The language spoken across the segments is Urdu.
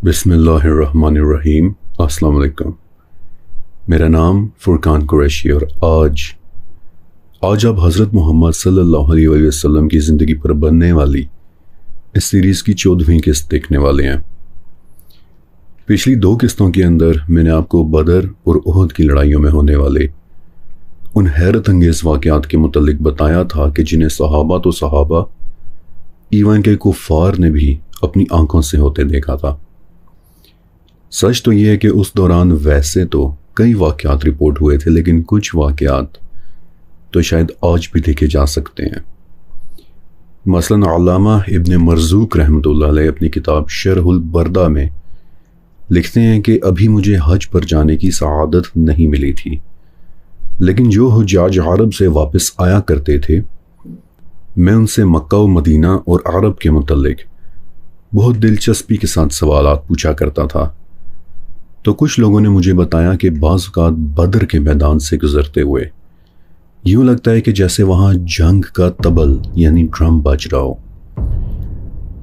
بسم اللہ الرحمن الرحیم۔ السلام علیکم۔ میرا نام فرقان قریشی اور آج آپ حضرت محمد صلی اللہ علیہ وسلم کی زندگی پر بننے والی اس سیریز کی 14ویں قسط دیکھنے والے ہیں۔ پچھلی 2 قسطوں کے اندر میں نے آپ کو بدر اور احد کی لڑائیوں میں ہونے والے ان حیرت انگیز واقعات کے متعلق بتایا تھا کہ جنہیں صحابہ ایون کے کفار نے بھی اپنی آنکھوں سے ہوتے دیکھا تھا۔ سچ تو یہ ہے کہ اس دوران ویسے تو کئی واقعات رپورٹ ہوئے تھے، لیکن کچھ واقعات تو شاید آج بھی دیکھے جا سکتے ہیں۔ مثلا علامہ ابن مرزوق رحمۃ اللہ علیہ اپنی کتاب شرح البردہ میں لکھتے ہیں کہ ابھی مجھے حج پر جانے کی سعادت نہیں ملی تھی، لیکن جو حجاج عرب سے واپس آیا کرتے تھے میں ان سے مکہ و مدینہ اور عرب کے متعلق بہت دلچسپی کے ساتھ سوالات پوچھا کرتا تھا۔ تو کچھ لوگوں نے مجھے بتایا کہ بعض اوقات بدر کے میدان سے گزرتے ہوئے یوں لگتا ہے کہ جیسے وہاں جنگ کا طبل یعنی ڈرم بج رہا ہو۔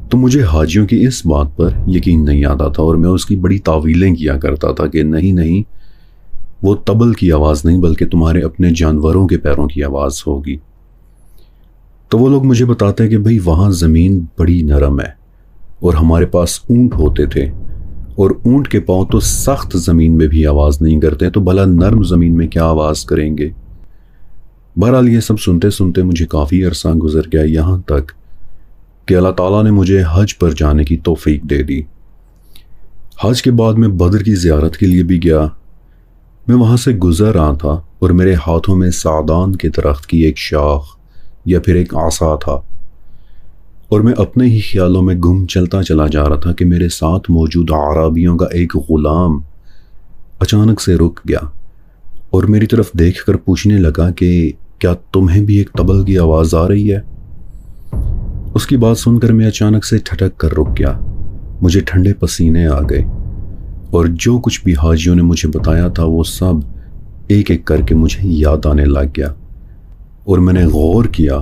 تو مجھے حاجیوں کی اس بات پر یقین نہیں آتا تھا اور میں اس کی بڑی تعویلیں کیا کرتا تھا کہ نہیں وہ طبل کی آواز نہیں بلکہ تمہارے اپنے جانوروں کے پیروں کی آواز ہوگی۔ تو وہ لوگ مجھے بتاتے ہیں کہ بھئی وہاں زمین بڑی نرم ہے اور ہمارے پاس اونٹ ہوتے تھے اور اونٹ کے پاؤں تو سخت زمین میں بھی آواز نہیں کرتے، تو بھلا نرم زمین میں کیا آواز کریں گے۔ بہرحال یہ سب سنتے سنتے مجھے کافی عرصہ گزر گیا، یہاں تک کہ اللہ تعالیٰ نے مجھے حج پر جانے کی توفیق دے دی۔ حج کے بعد میں بدر کی زیارت کے لیے بھی گیا۔ میں وہاں سے گزر رہا تھا اور میرے ہاتھوں میں سعدان کے درخت کی ایک شاخ یا پھر ایک عصا تھا، اور میں اپنے ہی خیالوں میں گم چلتا چلا جا رہا تھا کہ میرے ساتھ موجود اعرابیوں کا ایک غلام اچانک سے رک گیا اور میری طرف دیکھ کر پوچھنے لگا کہ کیا تمہیں بھی ایک طبل کی آواز آ رہی ہے؟ اس کی بات سن کر میں اچانک سے ٹھٹک کر رک گیا۔ مجھے ٹھنڈے پسینے آ گئے اور جو کچھ بھی حاجیوں نے مجھے بتایا تھا وہ سب ایک ایک کر کے مجھے یاد آنے لگ گیا، اور میں نے غور کیا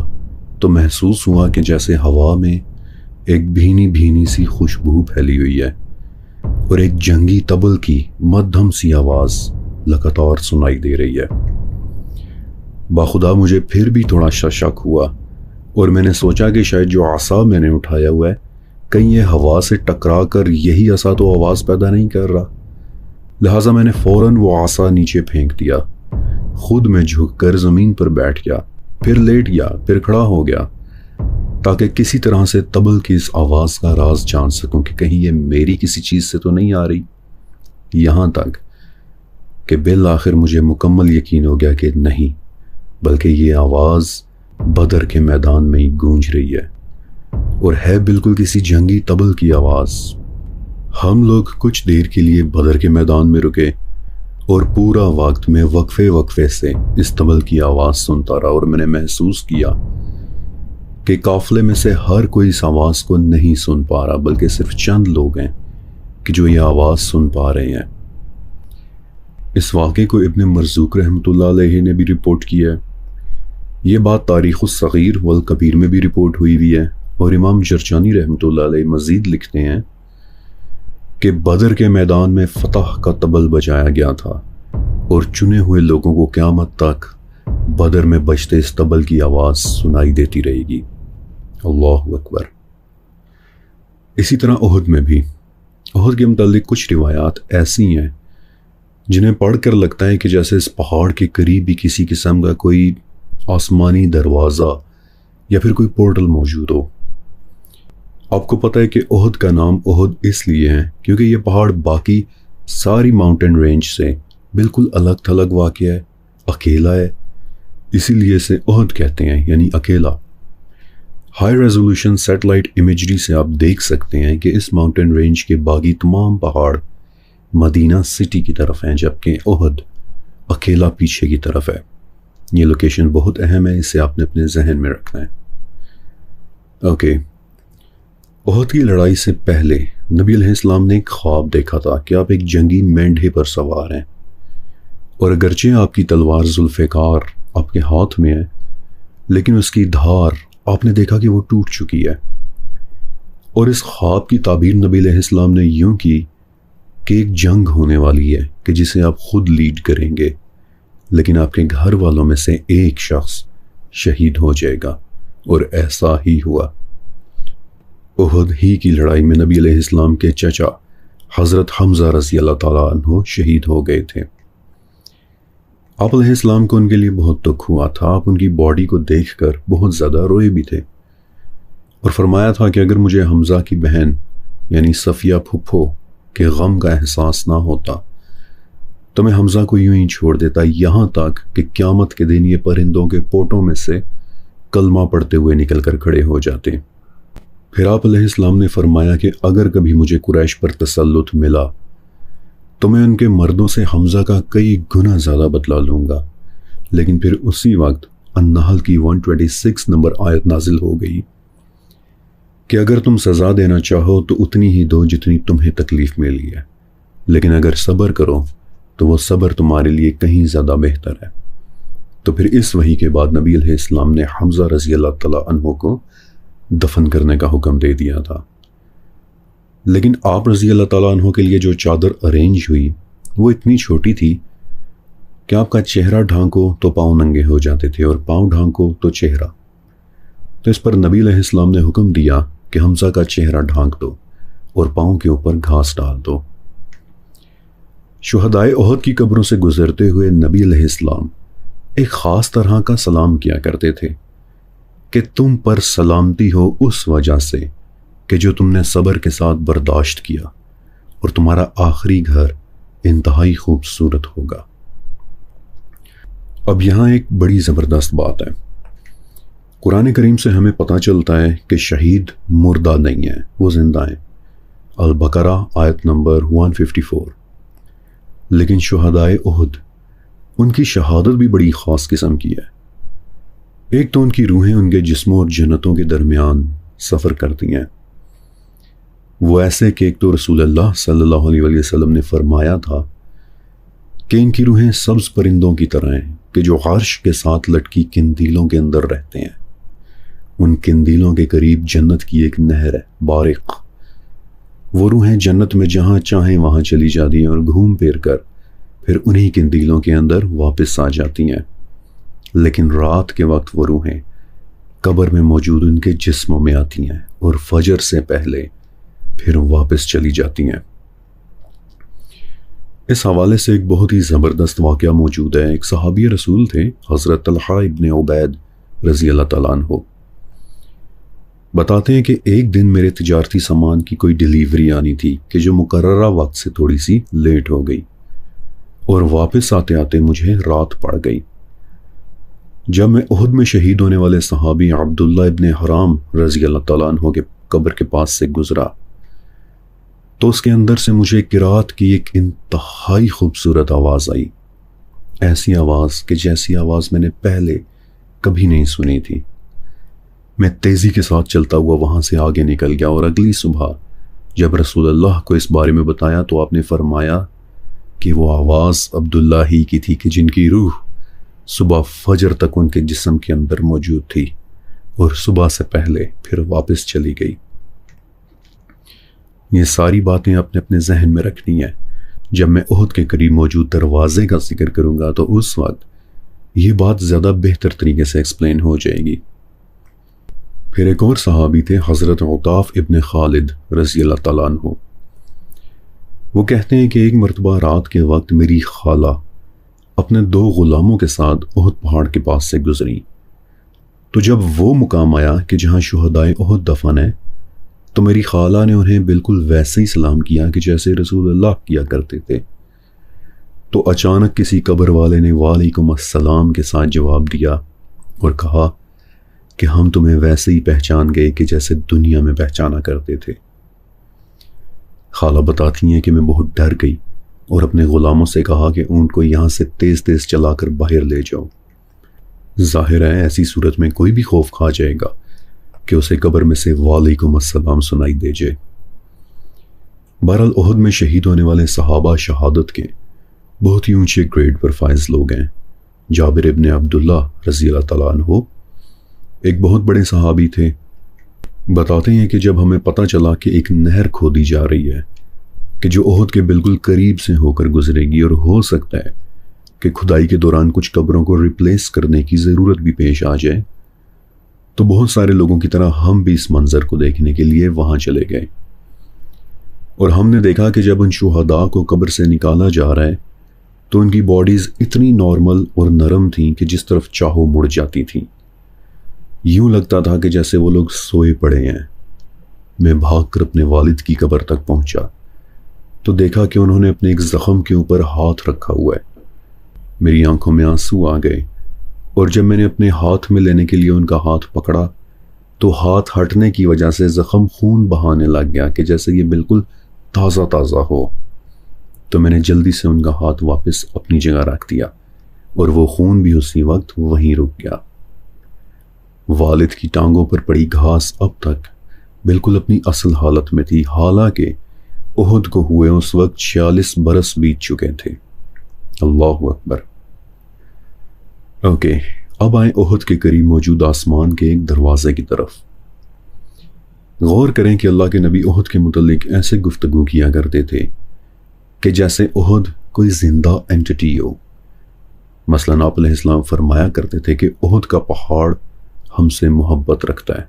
تو محسوس ہوا کہ جیسے ہوا میں ایک بھینی سی خوشبو پھیلی ہوئی ہے اور ایک جنگی طبل کی مدھم سی آواز لگاتار سنائی دے رہی ہے۔ باخدا مجھے پھر بھی تھوڑا شک ہوا اور میں نے سوچا کہ شاید جو عصا میں نے اٹھایا ہوا ہے کہیں یہ ہوا سے ٹکرا کر یہی عصا تو آواز پیدا نہیں کر رہا، لہٰذا میں نے فوراً وہ عصا نیچے پھینک دیا۔ خود میں جھک کر زمین پر بیٹھ گیا، پھر لیٹ گیا، پھر کھڑا ہو گیا تاکہ کسی طرح سے طبل کی اس آواز کا راز جان سکوں کہ کہیں یہ میری کسی چیز سے تو نہیں آ رہی۔ یہاں تک کہ بالآخر مجھے مکمل یقین ہو گیا کہ نہیں، بلکہ یہ آواز بدر کے میدان میں ہی گونج رہی ہے اور ہے بالکل کسی جنگی طبل کی آواز۔ ہم لوگ کچھ دیر کے لیے بدر کے میدان میں رکے اور پورا وقت میں وقفے سے اس طبل کی آواز سنتا رہا، اور میں نے محسوس کیا کہ قافلے میں سے ہر کوئی اس آواز کو نہیں سن پا رہا، بلکہ صرف چند لوگ ہیں کہ جو یہ آواز سن پا رہے ہیں۔ اس واقعے کو ابن مرزوق رحمۃ اللہ علیہ نے بھی رپورٹ کیا ہے۔ یہ بات تاریخ الصغیر والکبیر میں بھی رپورٹ ہوئی ہے، اور امام جرجانی رحمۃ اللہ علیہ مزید لکھتے ہیں کہ بدر کے میدان میں فتح کا طبل بجایا گیا تھا اور چنے ہوئے لوگوں کو قیامت تک بدر میں بجتے اس طبل کی آواز سنائی دیتی رہے گی۔ اللہ اکبر۔ اسی طرح احد میں بھی احد کے متعلق کچھ روایات ایسی ہیں جنہیں پڑھ کر لگتا ہے کہ جیسے اس پہاڑ کے قریب بھی کسی قسم کا کوئی آسمانی دروازہ یا پھر کوئی پورٹل موجود ہو۔ آپ کو پتہ ہے کہ احد کا نام احد اس لیے ہے کیونکہ یہ پہاڑ باقی ساری ماؤنٹین رینج سے بالکل الگ تھلگ واقع ہے، اکیلا ہے، اسی لیے اسے احد کہتے ہیں، یعنی اکیلا۔ ہائی ریزولوشن سیٹلائٹ امیجری سے آپ دیکھ سکتے ہیں کہ اس ماؤنٹین رینج کے باقی تمام پہاڑ مدینہ سٹی کی طرف ہیں، جبکہ احد اکیلا پیچھے کی طرف ہے۔ یہ لوکیشن بہت اہم ہے، اسے آپ نے اپنے ذہن میں رکھنا ہے۔ اوکے، احد کی لڑائی سے پہلے نبی علیہ السلام نے ایک خواب دیکھا تھا کہ آپ ایک جنگی مینڈھے پر سوار ہیں، اور اگرچہ آپ کی تلوار ذوالفقار آپ کے ہاتھ میں ہے، لیکن اس کی دھار آپ نے دیکھا کہ وہ ٹوٹ چکی ہے، اور اس خواب کی تعبیر نبی علیہ السلام نے یوں کی کہ ایک جنگ ہونے والی ہے کہ جسے آپ خود لیڈ کریں گے، لیکن آپ کے گھر والوں میں سے ایک شخص شہید ہو جائے گا، اور ایسا ہی ہوا۔ احد ہی کی لڑائی میں نبی علیہ السلام کے چچا حضرت حمزہ رضی اللہ تعالیٰ عنہ شہید ہو گئے تھے۔ آپ علیہ السلام کو ان کے لیے بہت دکھ ہوا تھا۔ آپ ان کی باڈی کو دیکھ کر بہت زیادہ روئے بھی تھے، اور فرمایا تھا کہ اگر مجھے حمزہ کی بہن یعنی صفیہ پھپھو کے غم کا احساس نہ ہوتا تو میں حمزہ کو یوں ہی چھوڑ دیتا، یہاں تک کہ قیامت کے دن یہ پرندوں کے پوٹوں میں سے کلمہ پڑھتے ہوئے نکل کر کھڑے ہو جاتے۔ پھر آپ علیہ السلام نے فرمایا کہ اگر کبھی مجھے قریش پر تسلط ملا تو میں ان کے مردوں سے حمزہ کا کئی گنا زیادہ بدلہ لوں گا۔ لیکن پھر اسی وقت النحل کی 126 نمبر آیت نازل ہو گئی کہ اگر تم سزا دینا چاہو تو اتنی ہی دو جتنی تمہیں تکلیف ملی ہے، لیکن اگر صبر کرو تو وہ صبر تمہارے لیے کہیں زیادہ بہتر ہے۔ تو پھر اس وحی کے بعد نبی علیہ السلام نے حمزہ رضی اللہ تعالیٰ عنہ کو دفن کرنے کا حکم دے دیا تھا۔ لیکن آپ رضی اللہ تعالیٰ عنہ کے لیے جو چادر ارینج ہوئی وہ اتنی چھوٹی تھی کہ آپ کا چہرہ ڈھانکو تو پاؤں ننگے ہو جاتے تھے، اور پاؤں ڈھانکو تو چہرہ۔ تو اس پر نبی علیہ السلام نے حکم دیا کہ حمزہ کا چہرہ ڈھانک دو اور پاؤں کے اوپر گھاس ڈال دو۔ شہدائے احد کی قبروں سے گزرتے ہوئے نبی علیہ السلام ایک خاص طرح کا سلام کیا کرتے تھے کہ تم پر سلامتی ہو اس وجہ سے کہ جو تم نے صبر کے ساتھ برداشت کیا، اور تمہارا آخری گھر انتہائی خوبصورت ہوگا۔ اب یہاں ایک بڑی زبردست بات ہے۔ قرآن کریم سے ہمیں پتہ چلتا ہے کہ شہید مردہ نہیں ہیں، وہ زندہ ہیں، البقرہ آیت نمبر 154۔ لیکن شہدائے احد، ان کی شہادت بھی بڑی خاص قسم کی ہے۔ ایک تو ان کی روحیں ان کے جسموں اور جنتوں کے درمیان سفر کرتی ہیں، وہ ایسے کہ ایک تو رسول اللہ صلی اللہ علیہ وسلم نے فرمایا تھا کہ ان کی روحیں سبز پرندوں کی طرح ہیں کہ جو عرش کے ساتھ لٹکی قندیلوں کے اندر رہتے ہیں۔ ان قندیلوں کے قریب جنت کی ایک نہر ہے بارق، وہ روحیں جنت میں جہاں چاہیں وہاں چلی جاتی ہیں اور گھوم پھر کر پھر انہی قندیلوں کے اندر واپس آ جاتی ہیں۔ لیکن رات کے وقت وہ روحیں قبر میں موجود ان کے جسموں میں آتی ہیں اور فجر سے پہلے پھر واپس چلی جاتی ہیں۔ اس حوالے سے ایک بہت ہی زبردست واقعہ موجود ہے۔ ایک صحابی رسول تھے حضرت طلحہ ابن عبید رضی اللہ تعالیٰ عنہ، بتاتے ہیں کہ ایک دن میرے تجارتی سامان کی کوئی ڈیلیوری آنی تھی کہ جو مقررہ وقت سے تھوڑی سی لیٹ ہو گئی، اور واپس آتے آتے مجھے رات پڑ گئی۔ جب میں احد میں شہید ہونے والے صحابی عبداللہ ابن حرام رضی اللہ تعالیٰ عنہ کے قبر کے پاس سے گزرا تو اس کے اندر سے مجھے قرات کی ایک انتہائی خوبصورت آواز آئی، ایسی آواز کہ جیسی آواز میں نے پہلے کبھی نہیں سنی تھی۔ میں تیزی کے ساتھ چلتا ہوا وہاں سے آگے نکل گیا، اور اگلی صبح جب رسول اللہ کو اس بارے میں بتایا تو آپ نے فرمایا کہ وہ آواز عبداللہ ہی کی تھی کہ جن کی روح صبح فجر تک ان کے جسم کے اندر موجود تھی اور صبح سے پہلے پھر واپس چلی گئی۔ یہ ساری باتیں اپنے اپنے ذہن میں رکھنی ہیں۔ جب میں احد کے قریب موجود دروازے کا ذکر کروں گا تو اس وقت یہ بات زیادہ بہتر طریقے سے ایکسپلین ہو جائے گی۔ پھر ایک اور صحابی تھے حضرت عطاف ابن خالد رضی اللہ تعالیٰ عنہ، وہ کہتے ہیں کہ ایک مرتبہ رات کے وقت میری خالہ اپنے 2 غلاموں کے ساتھ احد پہاڑ کے پاس سے گزری، تو جب وہ مقام آیا کہ جہاں شہدائے احد دفن ہے تو میری خالہ نے انہیں بالکل ویسے ہی سلام کیا کہ جیسے رسول اللہ کیا کرتے تھے۔ تو اچانک کسی قبر والے نے وعلیکم السلام کے ساتھ جواب دیا اور کہا کہ ہم تمہیں ویسے ہی پہچان گئے کہ جیسے دنیا میں پہچانا کرتے تھے۔ خالہ بتاتی ہیں کہ میں بہت ڈر گئی اور اپنے غلاموں سے کہا کہ اونٹ کو یہاں سے تیز تیز چلا کر باہر لے جاؤ، ظاہر ہے ایسی صورت میں کوئی بھی خوف کھا جائے گا کہ اسے قبر میں سے وعلیکم السلام سنائی دے جائے۔ بہرحال احد میں شہید ہونے والے صحابہ شہادت کے بہت ہی اونچے گریڈ پر فائز لوگ ہیں۔ جابر ابن عبداللہ رضی اللہ تعالیٰ عنہ ایک بہت بڑے صحابی تھے، بتاتے ہیں کہ جب ہمیں پتہ چلا کہ ایک نہر کھودی جا رہی ہے کہ جو احد کے بالکل قریب سے ہو کر گزرے گی، اور ہو سکتا ہے کہ کھدائی کے دوران کچھ قبروں کو ریپلیس کرنے کی ضرورت بھی پیش آ جائے، تو بہت سارے لوگوں کی طرح ہم بھی اس منظر کو دیکھنے کے لیے وہاں چلے گئے، اور ہم نے دیکھا کہ جب ان شہداء کو قبر سے نکالا جا رہا ہے تو ان کی باڈیز اتنی نارمل اور نرم تھیں کہ جس طرف چاہو مڑ جاتی تھیں، یوں لگتا تھا کہ جیسے وہ لوگ سوئے پڑے ہیں۔ میں بھاگ کر اپنے والد کی قبر تک پہنچا تو دیکھا کہ انہوں نے اپنے ایک زخم کے اوپر ہاتھ رکھا ہوا ہے۔ میری آنکھوں میں آنسو آ گئے، اور جب میں نے اپنے ہاتھ میں لینے کے لیے ان کا ہاتھ پکڑا تو ہاتھ ہٹنے کی وجہ سے زخم خون بہانے لگ گیا کہ جیسے یہ بالکل تازہ تازہ ہو۔ تو میں نے جلدی سے ان کا ہاتھ واپس اپنی جگہ رکھ دیا، اور وہ خون بھی اسی وقت وہیں رک گیا۔ والد کی ٹانگوں پر پڑی گھاس اب تک بالکل اپنی اصل حالت میں تھی، حالانکہ احد کو ہوئے اس وقت 46 برس بیت چکے تھے۔ اللہ اکبر۔ اوکے، اب آئیں احد کے قریب موجود آسمان کے ایک دروازے کی طرف۔ غور کریں کہ اللہ کے نبی احد کے متعلق ایسے گفتگو کیا کرتے تھے کہ جیسے احد کوئی زندہ اینٹی ہو۔ مثلاً آپ علیہ السلام فرمایا کرتے تھے کہ احد کا پہاڑ ہم سے محبت رکھتا ہے،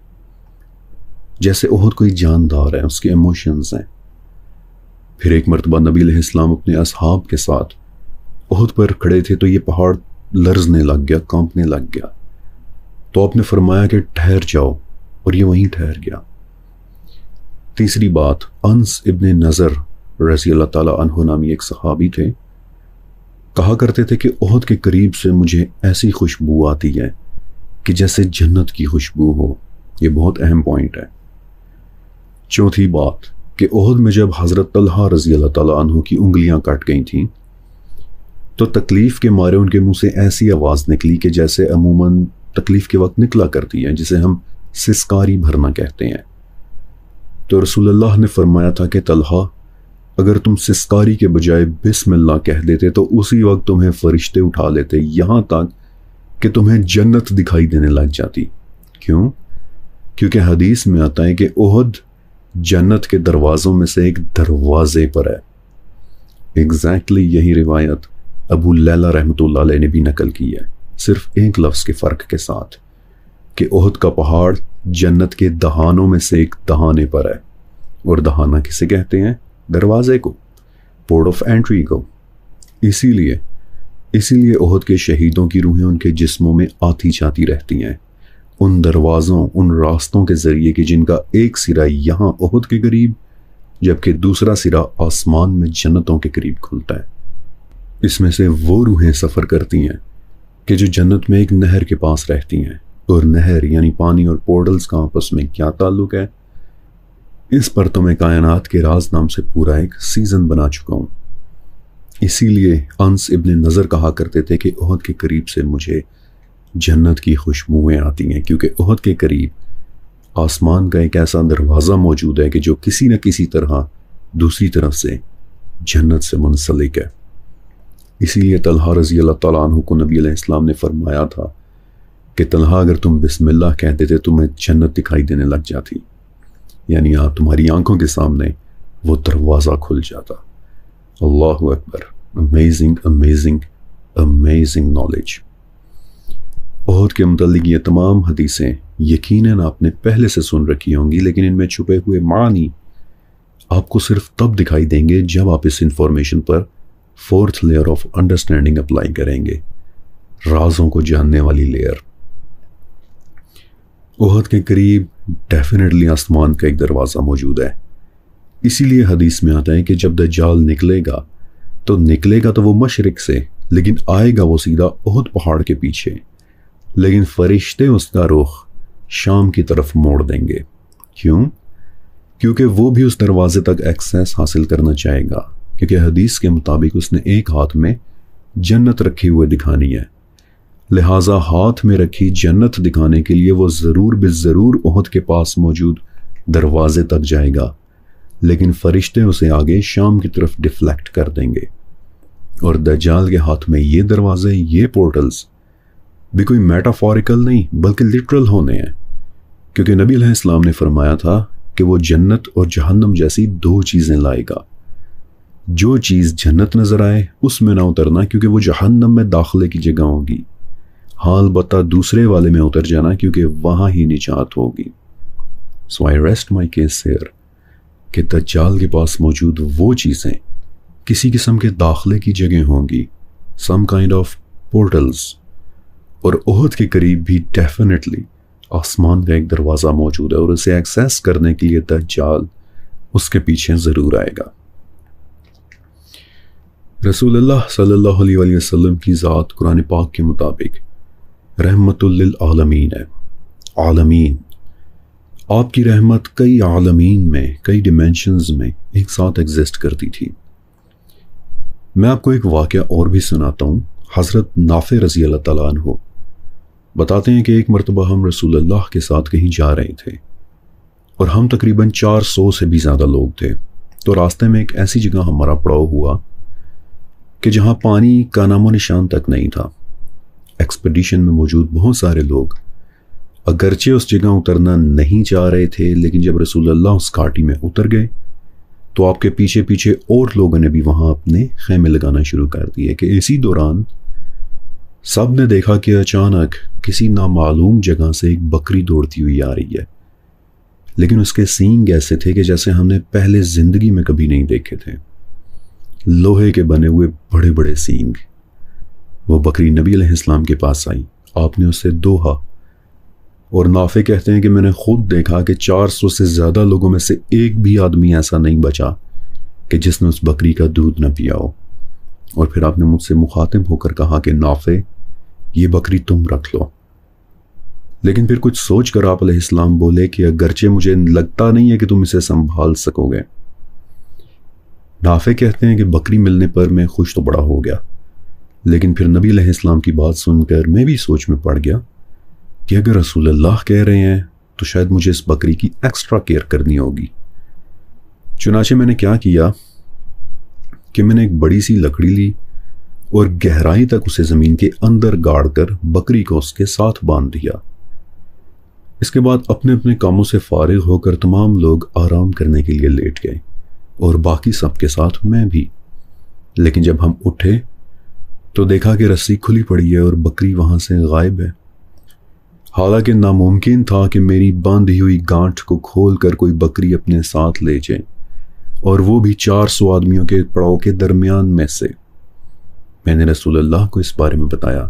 جیسے احد کوئی جاندار ہے، اس کے ایموشنز ہیں۔ پھر ایک مرتبہ نبی علیہ السلام اپنے اصحاب کے ساتھ احد پر کھڑے تھے تو یہ پہاڑ لرزنے لگ گیا، کانپنے لگ گیا، تو آپ نے فرمایا کہ ٹھہر جاؤ، اور یہ وہیں ٹھہر گیا۔ تیسری بات، انس ابن نضر رضی اللہ تعالیٰ عنہ نامی ایک صحابی تھے، کہا کرتے تھے کہ احد کے قریب سے مجھے ایسی خوشبو آتی ہے کہ جیسے جنت کی خوشبو ہو۔ یہ بہت اہم پوائنٹ ہے۔ چوتھی بات کہ احد میں جب حضرت طلحہ رضی اللہ تعالیٰ عنہ کی انگلیاں کٹ گئی تھیں تو تکلیف کے مارے ان کے منہ سے ایسی آواز نکلی کہ جیسے عموماً تکلیف کے وقت نکلا کرتی ہے، جسے ہم سسکاری بھرنا کہتے ہیں۔ تو رسول اللہ نے فرمایا تھا کہ طلحہ، اگر تم سسکاری کے بجائے بسم اللہ کہہ دیتے تو اسی وقت تمہیں فرشتے اٹھا لیتے، یہاں تک کہ تمہیں جنت دکھائی دینے لگ جاتی۔ کیوں؟ کیونکہ حدیث میں آتا ہے کہ احد جنت کے دروازوں میں سے ایک دروازے پر ہے۔ ایگزیکٹلی یہی روایت ابو لیلہ رحمۃ اللہ علیہ نے بھی نقل کی ہے، صرف ایک لفظ کے فرق کے ساتھ، کہ احد کا پہاڑ جنت کے دہانوں میں سے ایک دہانے پر ہے، اور دہانہ کسے کہتے ہیں؟ دروازے کو، پورٹ آف انٹری کو۔ اسی لیے احد کے شہیدوں کی روحیں ان کے جسموں میں آتی جاتی رہتی ہیں، ان دروازوں، ان راستوں کے ذریعے کہ جن کا ایک سرا یہاں احد کے قریب جبکہ دوسرا سرا آسمان میں جنتوں کے قریب کھلتا ہے۔ اس میں سے وہ روحیں سفر کرتی ہیں کہ جو جنت میں ایک نہر کے پاس رہتی ہیں، اور نہر یعنی پانی اور پورٹلز کا آپس میں کیا تعلق ہے، اس پر تو میں کائنات کے راز نام سے پورا ایک سیزن بنا چکا ہوں۔ اسی لیے انس ابن نضر کہا کرتے تھے کہ احد کے قریب سے مجھے جنت کی خوشبوئیں آتی ہیں، کیونکہ احد کے قریب آسمان کا ایک ایسا دروازہ موجود ہے کہ جو کسی نہ کسی طرح دوسری طرف سے جنت سے منسلک ہے۔ اسی لیے طلحہ رضی اللہ تعالیٰ عنہ کو نبی علیہ السلام نے فرمایا تھا کہ طلحہ، اگر تم بسم اللہ کہتے تھے تمہیں جنت دکھائی دینے لگ جاتی، یعنی آپ تمہاری آنکھوں کے سامنے وہ دروازہ کھل جاتا۔ اللہ اکبر۔ Amazing amazing amazing knowledge. احد کے متعلق یہ تمام حدیثیں یقیناً آپ نے پہلے سے سن رکھی ہوں گی، لیکن ان میں چھپے ہوئے معنی آپ کو صرف تب دکھائی دیں گے جب آپ اس انفارمیشن پر 4th layer of understanding apply کریں گے، رازوں کو جاننے والی لیئر۔ احد کے قریب ڈیفینیٹلی آسمان کا ایک دروازہ موجود ہے۔ اسی لیے حدیث میں آتا ہے کہ جب دجال نکلے گا تو وہ مشرق سے، لیکن آئے گا وہ سیدھا احد پہاڑ کے پیچھے، لیکن فرشتے اس کا رخ شام کی طرف موڑ دیں گے۔ کیوں؟ کیونکہ وہ بھی اس دروازے تک ایکسیس حاصل کرنا چاہے گا، کیونکہ حدیث کے مطابق اس نے ایک ہاتھ میں جنت رکھی ہوئے دکھانی ہے، لہٰذا ہاتھ میں رکھی جنت دکھانے کے لیے وہ ضرور بالضرور احد کے پاس موجود دروازے تک جائے گا، لیکن فرشتے اسے آگے شام کی طرف ڈیفلیکٹ کر دیں گے۔ اور دجال کے ہاتھ میں یہ دروازے، یہ پورٹلز بھی کوئی میٹافوریکل نہیں بلکہ لٹرل ہونے ہیں، کیونکہ نبی علیہ السلام نے فرمایا تھا کہ وہ جنت اور جہنم جیسی 2 چیزیں لائے گا۔ جو چیز جنت نظر آئے اس میں نہ اترنا، کیونکہ وہ جہنم میں داخلے کی جگہ ہوگی۔ ہاں البتہ دوسرے والے میں اتر جانا، کیونکہ وہاں ہی نجات ہوگی۔ So I rest my case here کہ دجال کے پاس موجود وہ چیزیں کسی قسم کے داخلے کی جگہ ہوں گی، some kind of portals، اور احد کے قریب بھی ڈیفینیٹلی آسمان کا ایک دروازہ موجود ہے، اور اسے ایکسیس کرنے کے لیے دجال اس کے پیچھے ضرور آئے گا۔ رسول اللہ صلی اللہ علیہ وسلم کی ذات قرآن پاک کے مطابق رحمت للعالمین ہے۔ عالمین، آپ کی رحمت کئی عالمین میں، کئی ڈیمینشنز میں ایک ساتھ ایگزسٹ کرتی تھی۔ میں آپ کو ایک واقعہ اور بھی سناتا ہوں۔ حضرت نافع رضی اللہ تعالیٰ عنہ بتاتے ہیں کہ ایک مرتبہ ہم رسول اللہ کے ساتھ کہیں جا رہے تھے، اور ہم تقریباً 400 سے بھی زیادہ لوگ تھے۔ تو راستے میں ایک ایسی جگہ ہمارا پڑاؤ ہوا کہ جہاں پانی کا نام و نشان تک نہیں تھا۔ ایکسپیڈیشن میں موجود بہت سارے لوگ اگرچہ اس جگہ اترنا نہیں چاہ رہے تھے، لیکن جب رسول اللہ اس گھاٹی میں اتر گئے تو آپ کے پیچھے پیچھے اور لوگوں نے بھی وہاں اپنے خیمے لگانا شروع کر دیے کہ اسی دوران سب نے دیکھا کہ اچانک کسی نامعلوم جگہ سے ایک بکری دوڑتی ہوئی آ رہی ہے، لیکن اس کے سینگ ایسے تھے کہ جیسے ہم نے پہلے زندگی میں کبھی نہیں دیکھے تھے۔ لوہے کے بنے ہوئے بڑے بڑے سینگ۔ وہ بکری نبی علیہ السلام کے پاس آئی، آپ نے اسے دوہا، اور نافع کہتے ہیں کہ میں نے خود دیکھا کہ 400 سے زیادہ لوگوں میں سے ایک بھی آدمی ایسا نہیں بچا کہ جس نے اس بکری کا دودھ نہ پیا ہو۔ اور پھر آپ نے مجھ سے مخاطب ہو کر کہا کہ نافع، یہ بکری تم رکھ لو۔ لیکن پھر کچھ سوچ کر آپ علیہ السلام بولے کہ اگرچہ مجھے لگتا نہیں ہے کہ تم اسے سنبھال سکو گے۔ نافع کہتے ہیں کہ بکری ملنے پر میں خوش تو بڑا ہو گیا، لیکن پھر نبی علیہ السلام کی بات سن کر میں بھی سوچ میں پڑ گیا کہ اگر رسول اللہ کہہ رہے ہیں تو شاید مجھے اس بکری کی ایکسٹرا کیئر کرنی ہوگی۔ چنانچہ میں نے کیا کیا کہ میں نے ایک بڑی سی لکڑی لی اور گہرائی تک اسے زمین کے اندر گاڑ کر بکری کو اس کے ساتھ باندھ دیا۔ اس کے بعد اپنے اپنے کاموں سے فارغ ہو کر تمام لوگ آرام کرنے کے لیے لیٹ گئے، اور باقی سب کے ساتھ میں بھی۔ لیکن جب ہم اٹھے تو دیکھا کہ رسی کھلی پڑی ہے اور بکری وہاں سے غائب ہے۔ حالانکہ ناممکن تھا کہ میری باندھی ہوئی گانٹھ کو کھول کر کوئی بکری اپنے ساتھ لے جائے، اور وہ بھی 400 آدمیوں کے پڑاؤ کے درمیان میں سے۔ میں نے رسول اللہ کو اس بارے میں بتایا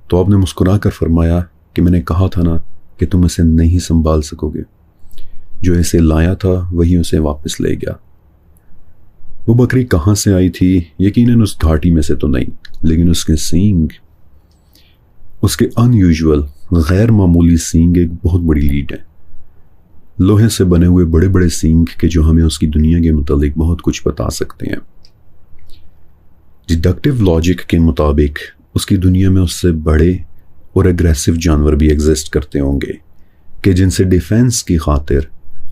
تو آپ نے مسکرا کر فرمایا کہ میں نے کہا تھا نا کہ تم اسے نہیں سنبھال سکو گے۔ جو اسے لایا تھا وہی اسے واپس لے گیا۔ وہ بکری کہاں سے آئی تھی؟ یقیناً اس گھاٹی میں سے تو نہیں، لیکن اس کے سینگ، اس کے ان یوزول غیر معمولی سینگ ایک بہت بڑی لیڈ ہے۔ لوہے سے بنے ہوئے بڑے بڑے سینگ کہ جو ہمیں اس کی دنیا کے متعلق بہت کچھ بتا سکتے ہیں۔ ڈیڈکٹیو لاجک کے مطابق اس کی دنیا میں اس سے بڑے اور اگریسو جانور بھی ایگزسٹ کرتے ہوں گے کہ جن سے ڈیفینس کی خاطر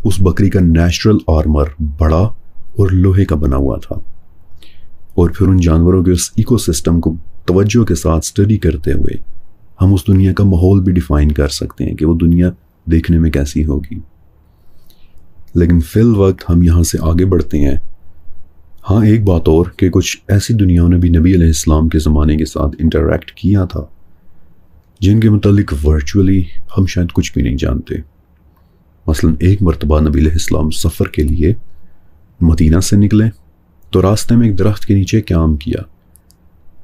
اس بکری کا نیچرل آرمر بڑا اور لوہے کا بنا ہوا تھا۔ اور پھر ان جانوروں کے اس ایکو سسٹم کو توجہ کے ساتھ سٹڈی کرتے ہوئے ہم اس دنیا کا ماحول بھی ڈیفائن کر سکتے ہیں کہ وہ دنیا دیکھنے میں کیسی ہوگی۔ لیکن فی الوقت ہم یہاں سے آگے بڑھتے ہیں۔ ہاں ایک بات اور کہ کچھ ایسی دنیاوں نے بھی نبی علیہ السلام کے زمانے کے ساتھ انٹریکٹ کیا تھا جن کے متعلق ورچولی ہم شاید کچھ بھی نہیں جانتے۔ مثلا ایک مرتبہ نبی علیہ السلام سفر کے لیے مدینہ سے نکلے تو راستے میں ایک درخت کے نیچے قیام کیا،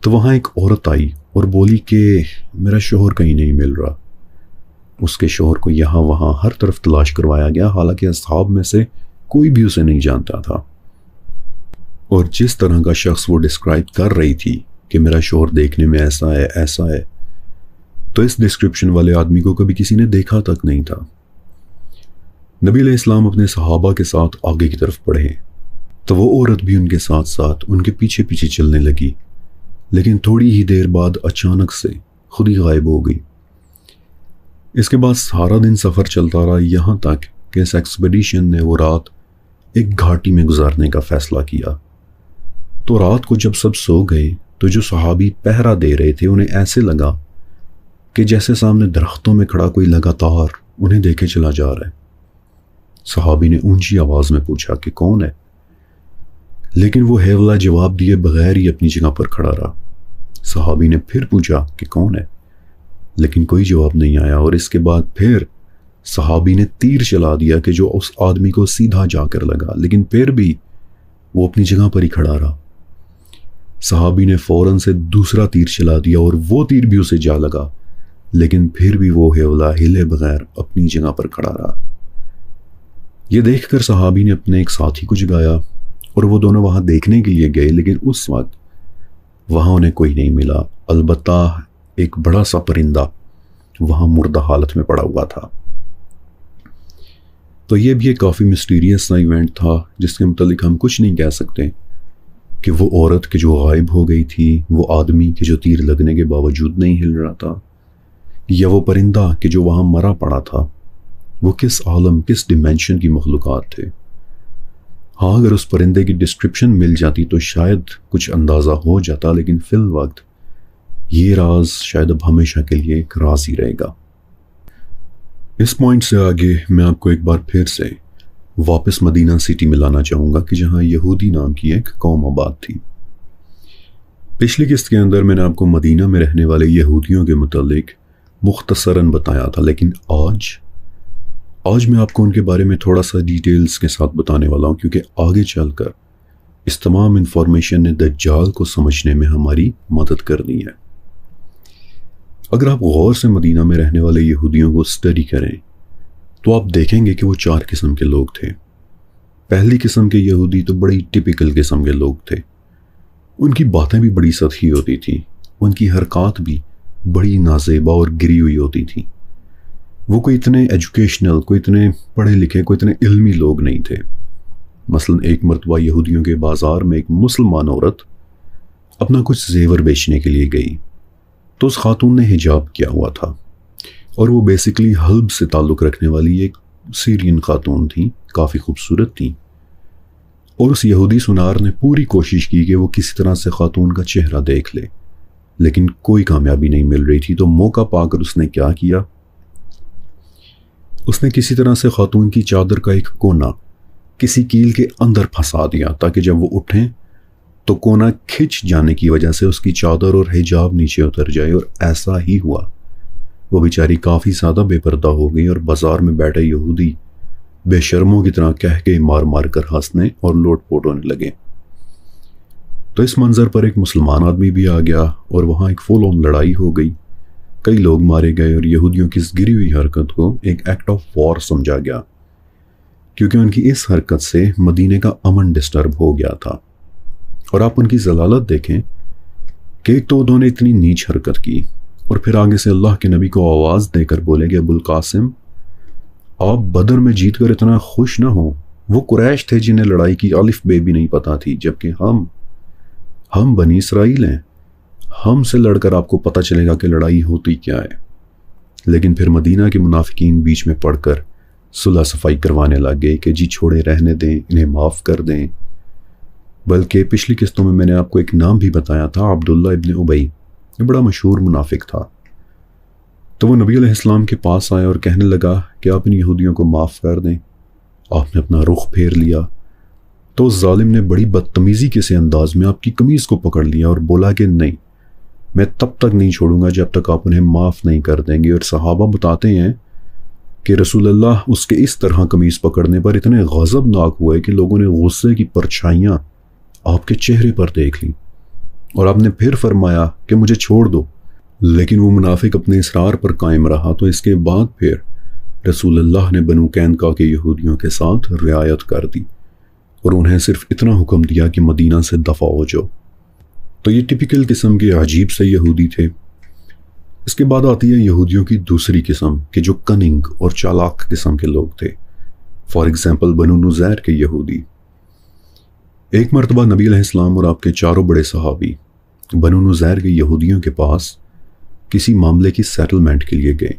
تو وہاں ایک عورت آئی اور بولی کہ میرا شوہر کہیں نہیں مل رہا۔ اس کے شوہر کو یہاں وہاں ہر طرف تلاش کروایا گیا، حالانکہ اصحاب میں سے کوئی بھی اسے نہیں جانتا تھا۔ اور جس طرح کا شخص وہ ڈسکرائب کر رہی تھی کہ میرا شوہر دیکھنے میں ایسا ہے ایسا ہے، تو اس ڈسکرپشن والے آدمی کو کبھی کسی نے دیکھا تک نہیں تھا۔ نبی علیہ السلام اپنے صحابہ کے ساتھ آگے کی طرف بڑھے تو وہ عورت بھی ان کے ساتھ ساتھ ان کے پیچھے پیچھے چلنے لگی، لیکن تھوڑی ہی دیر بعد اچانک سے خود ہی غائب ہو گئی۔ اس کے بعد سارا دن سفر چلتا رہا، یہاں تک کہ اس ایکسپیڈیشن نے وہ رات ایک گھاٹی میں گزارنے کا فیصلہ کیا۔ تو رات کو جب سب سو گئے تو جو صحابی پہرا دے رہے تھے انہیں ایسے لگا کہ جیسے سامنے درختوں میں کھڑا کوئی لگاتار انہیں دیکھے چلا جا رہا ہے۔ صحابی نے اونچی آواز میں پوچھا کہ کون ہے، لیکن وہ حیولہ جواب دیے بغیر ہی اپنی جگہ پر کھڑا رہا۔ صحابی نے پھر پوچھا کہ کون ہے، لیکن کوئی جواب نہیں آیا، اور اس کے بعد پھر صحابی نے تیر چلا دیا کہ جو اس آدمی کو سیدھا جا کر لگا، لیکن پھر بھی وہ اپنی جگہ پر ہی کھڑا رہا۔ صحابی نے فوراً سے دوسرا تیر چلا دیا اور وہ تیر بھی اسے جا لگا، لیکن پھر بھی وہ حیولہ ہلے بغیر اپنی جگہ پر کھڑا رہا۔ یہ دیکھ کر صحابی نے اپنے ایک ساتھی کو جگایا اور وہ دونوں وہاں دیکھنے کے لیے گئے، لیکن اس وقت وہاں انہیں کوئی نہیں ملا، البتہ ایک بڑا سا پرندہ وہاں مردہ حالت میں پڑا ہوا تھا۔ تو یہ بھی ایک کافی مسٹیریس سا ایونٹ تھا جس کے متعلق ہم کچھ نہیں کہہ سکتے کہ وہ عورت کہ جو غائب ہو گئی تھی، وہ آدمی کہ جو تیر لگنے کے باوجود نہیں ہل رہا تھا، یا وہ پرندہ کہ جو وہاں مرا پڑا تھا، وہ کس عالم، کس ڈیمینشن کی مخلوقات تھے۔ ہاں، اگر اس پرندے کی ڈسکرپشن مل جاتی تو شاید کچھ اندازہ ہو جاتا، لیکن فی الوقت یہ راز شاید اب ہمیشہ کے لیے ایک راز ہی رہے گا۔ اس پوائنٹ سے آگے میں آپ کو ایک بار پھر سے واپس مدینہ سٹی میں لانا چاہوں گا کہ جہاں یہودی نام کی ایک قوم آباد تھی۔ پچھلی قسط کے اندر میں نے آپ کو مدینہ میں رہنے والے یہودیوں کے متعلق مختصراً بتایا تھا، لیکن آج میں آپ کو ان کے بارے میں تھوڑا سا ڈیٹیلز کے ساتھ بتانے والا ہوں، کیونکہ آگے چل کر اس تمام انفارمیشن نے دجال کو سمجھنے میں ہماری مدد کرنی ہے۔ اگر آپ غور سے مدینہ میں رہنے والے یہودیوں کو اسٹڈی کریں تو آپ دیکھیں گے کہ وہ 4 قسم کے لوگ تھے۔ پہلی قسم کے یہودی تو بڑی ٹپیکل قسم کے لوگ تھے، ان کی باتیں بھی بڑی سطحی ہوتی تھیں، ان کی حرکات بھی بڑی نازیبا اور گری ہوئی ہوتی تھیں۔ وہ کوئی اتنے ایجوکیشنل، کوئی اتنے پڑھے لکھے، کوئی اتنے علمی لوگ نہیں تھے۔ مثلا ایک مرتبہ یہودیوں کے بازار میں ایک مسلمان عورت اپنا کچھ زیور بیچنے کے لیے گئی، تو اس خاتون نے حجاب کیا ہوا تھا، اور وہ بیسیکلی حلب سے تعلق رکھنے والی ایک سیرین خاتون تھیں، کافی خوبصورت تھیں، اور اس یہودی سنار نے پوری کوشش کی کہ وہ کسی طرح سے خاتون کا چہرہ دیکھ لے، لیکن کوئی کامیابی نہیں مل رہی تھی۔ تو موقع پا کر اس نے کیا کیا، اس نے کسی طرح سے خاتون کی چادر کا ایک کونا کسی کیل کے اندر پھنسا دیا تاکہ جب وہ اٹھیں تو کونا کھچ جانے کی وجہ سے اس کی چادر اور حجاب نیچے اتر جائے، اور ایسا ہی ہوا۔ وہ بیچاری کافی زیادہ بے پردہ ہو گئی، اور بازار میں بیٹھے یہودی بے شرموں کی طرح کہہ کے مار مار کر ہنسنے اور لوٹ پوٹ ہونے لگے۔ تو اس منظر پر ایک مسلمان آدمی بھی آ گیا اور وہاں ایک فل آن لڑائی ہو گئی، کئی لوگ مارے گئے، اور یہودیوں کی اس گری ہوئی حرکت کو ایک ایکٹ آف وار سمجھا گیا، کیونکہ ان کی اس حرکت سے مدینے کا امن ڈسٹرب ہو گیا تھا۔ اور آپ ان کی ضلالت دیکھیں کہ ایک تو انہوں نے اتنی نیچ حرکت کی، اور پھر آگے سے اللہ کے نبی کو آواز دے کر بولے کہ ابو القاسم، آپ بدر میں جیت کر اتنا خوش نہ ہوں، وہ قریش تھے جنہیں لڑائی کی الف بے بھی نہیں پتا تھی، جبکہ ہم بنی اسرائیل ہیں، ہم سے لڑ کر آپ کو پتہ چلے گا کہ لڑائی ہوتی کیا ہے۔ لیکن پھر مدینہ کے منافقین بیچ میں پڑھ کر صلح صفائی کروانے لگ گئے کہ جی چھوڑے رہنے دیں، انہیں معاف کر دیں۔ بلکہ پچھلی قسطوں میں نے آپ کو ایک نام بھی بتایا تھا، عبداللہ ابن ابی، یہ بڑا مشہور منافق تھا۔ تو وہ نبی علیہ السلام کے پاس آیا اور کہنے لگا کہ آپ ان یہودیوں کو معاف کر دیں۔ آپ نے اپنا رخ پھیر لیا تو اس ظالم نے بڑی بدتمیزی کے سے انداز میں آپ کی قمیض کو پکڑ لیا اور بولا کہ نہیں، میں تب تک نہیں چھوڑوں گا جب تک آپ انہیں معاف نہیں کر دیں گے۔ اور صحابہ بتاتے ہیں کہ رسول اللہ اس کے اس طرح قمیض پکڑنے پر اتنے غضبناک ہوئے کہ لوگوں نے غصے کی پرچھائیاں آپ کے چہرے پر دیکھ لیں، اور آپ نے پھر فرمایا کہ مجھے چھوڑ دو، لیکن وہ منافق اپنے اصرار پر قائم رہا۔ تو اس کے بعد پھر رسول اللہ نے بنو قینقاع کے یہودیوں کے ساتھ رعایت کر دی اور انہیں صرف اتنا حکم دیا کہ مدینہ سے دفع ہو جاؤ۔ تو یہ ٹپیکل قسم کے عجیب سے یہودی تھے۔ اس کے بعد آتی ہے یہودیوں کی دوسری قسم کہ جو کننگ اور چالاک قسم کے لوگ تھے۔ فار ایگزامپل بنو نزیر کے یہودی۔ ایک مرتبہ نبی علیہ السلام اور آپ کے 4 بڑے صحابی بنو نزیر کے یہودیوں کے پاس کسی معاملے کی سیٹلمنٹ کے لیے گئے۔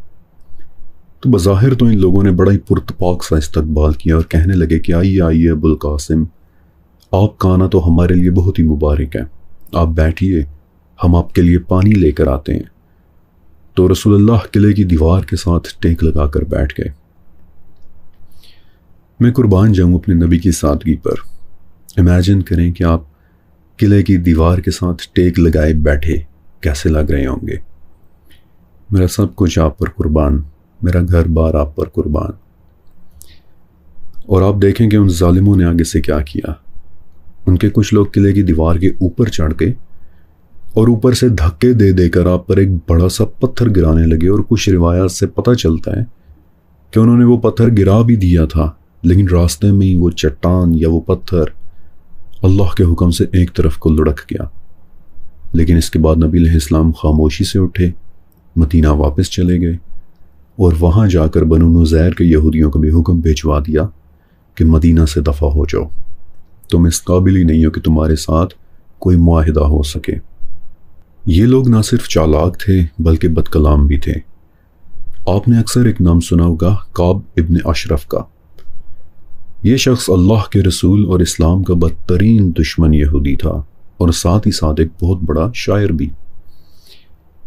تو بظاہر تو ان لوگوں نے بڑا ہی پرتپاک سا استقبال کیا اور کہنے لگے کہ آئیے ابو القاسم، آپ کا آنا تو ہمارے لیے بہت ہی مبارک ہے، آپ بیٹھیے، ہم آپ کے لیے پانی لے کر آتے ہیں۔ تو رسول اللہ قلعے کی دیوار کے ساتھ ٹیک لگا کر بیٹھ گئے۔ میں قربان جاؤں اپنے نبی کی سادگی پر۔ امیجن کریں کہ آپ قلعے کی دیوار کے ساتھ ٹیک لگائے بیٹھے کیسے لگ رہے ہوں گے۔ میرا سب کچھ آپ پر قربان، میرا گھر بار آپ پر قربان۔ اور آپ دیکھیں کہ ان ظالموں نے آگے سے کیا کیا۔ ان کے کچھ لوگ قلعے کی دیوار کے اوپر چڑھ گئے اور اوپر سے دھکے دے دے کر آپ پر ایک بڑا سا پتھر گرانے لگے، اور کچھ روایات سے پتہ چلتا ہے کہ انہوں نے وہ پتھر گرا بھی دیا تھا، لیکن راستے میں ہی وہ چٹان یا وہ پتھر اللہ کے حکم سے ایک طرف کو لڑک گیا۔ لیکن اس کے بعد نبی علیہ السلام خاموشی سے اٹھے، مدینہ واپس چلے گئے، اور وہاں جا کر بنو نذیر کے یہودیوں کو بھی حکم بھیجوا دیا کہ مدینہ سے دفع ہو جاؤ، تم اس قابل ہی نہیں ہو کہ تمہارے ساتھ کوئی معاہدہ ہو سکے۔ یہ لوگ نہ صرف چالاک تھے بلکہ بد کلام بھی تھے۔ آپ نے اکثر ایک نام سنا ہوگا، کعب ابن اشرف کا۔ یہ شخص اللہ کے رسول اور اسلام کا بدترین دشمن یہودی تھا، اور ساتھ ہی ساتھ ایک بہت بڑا شاعر بھی،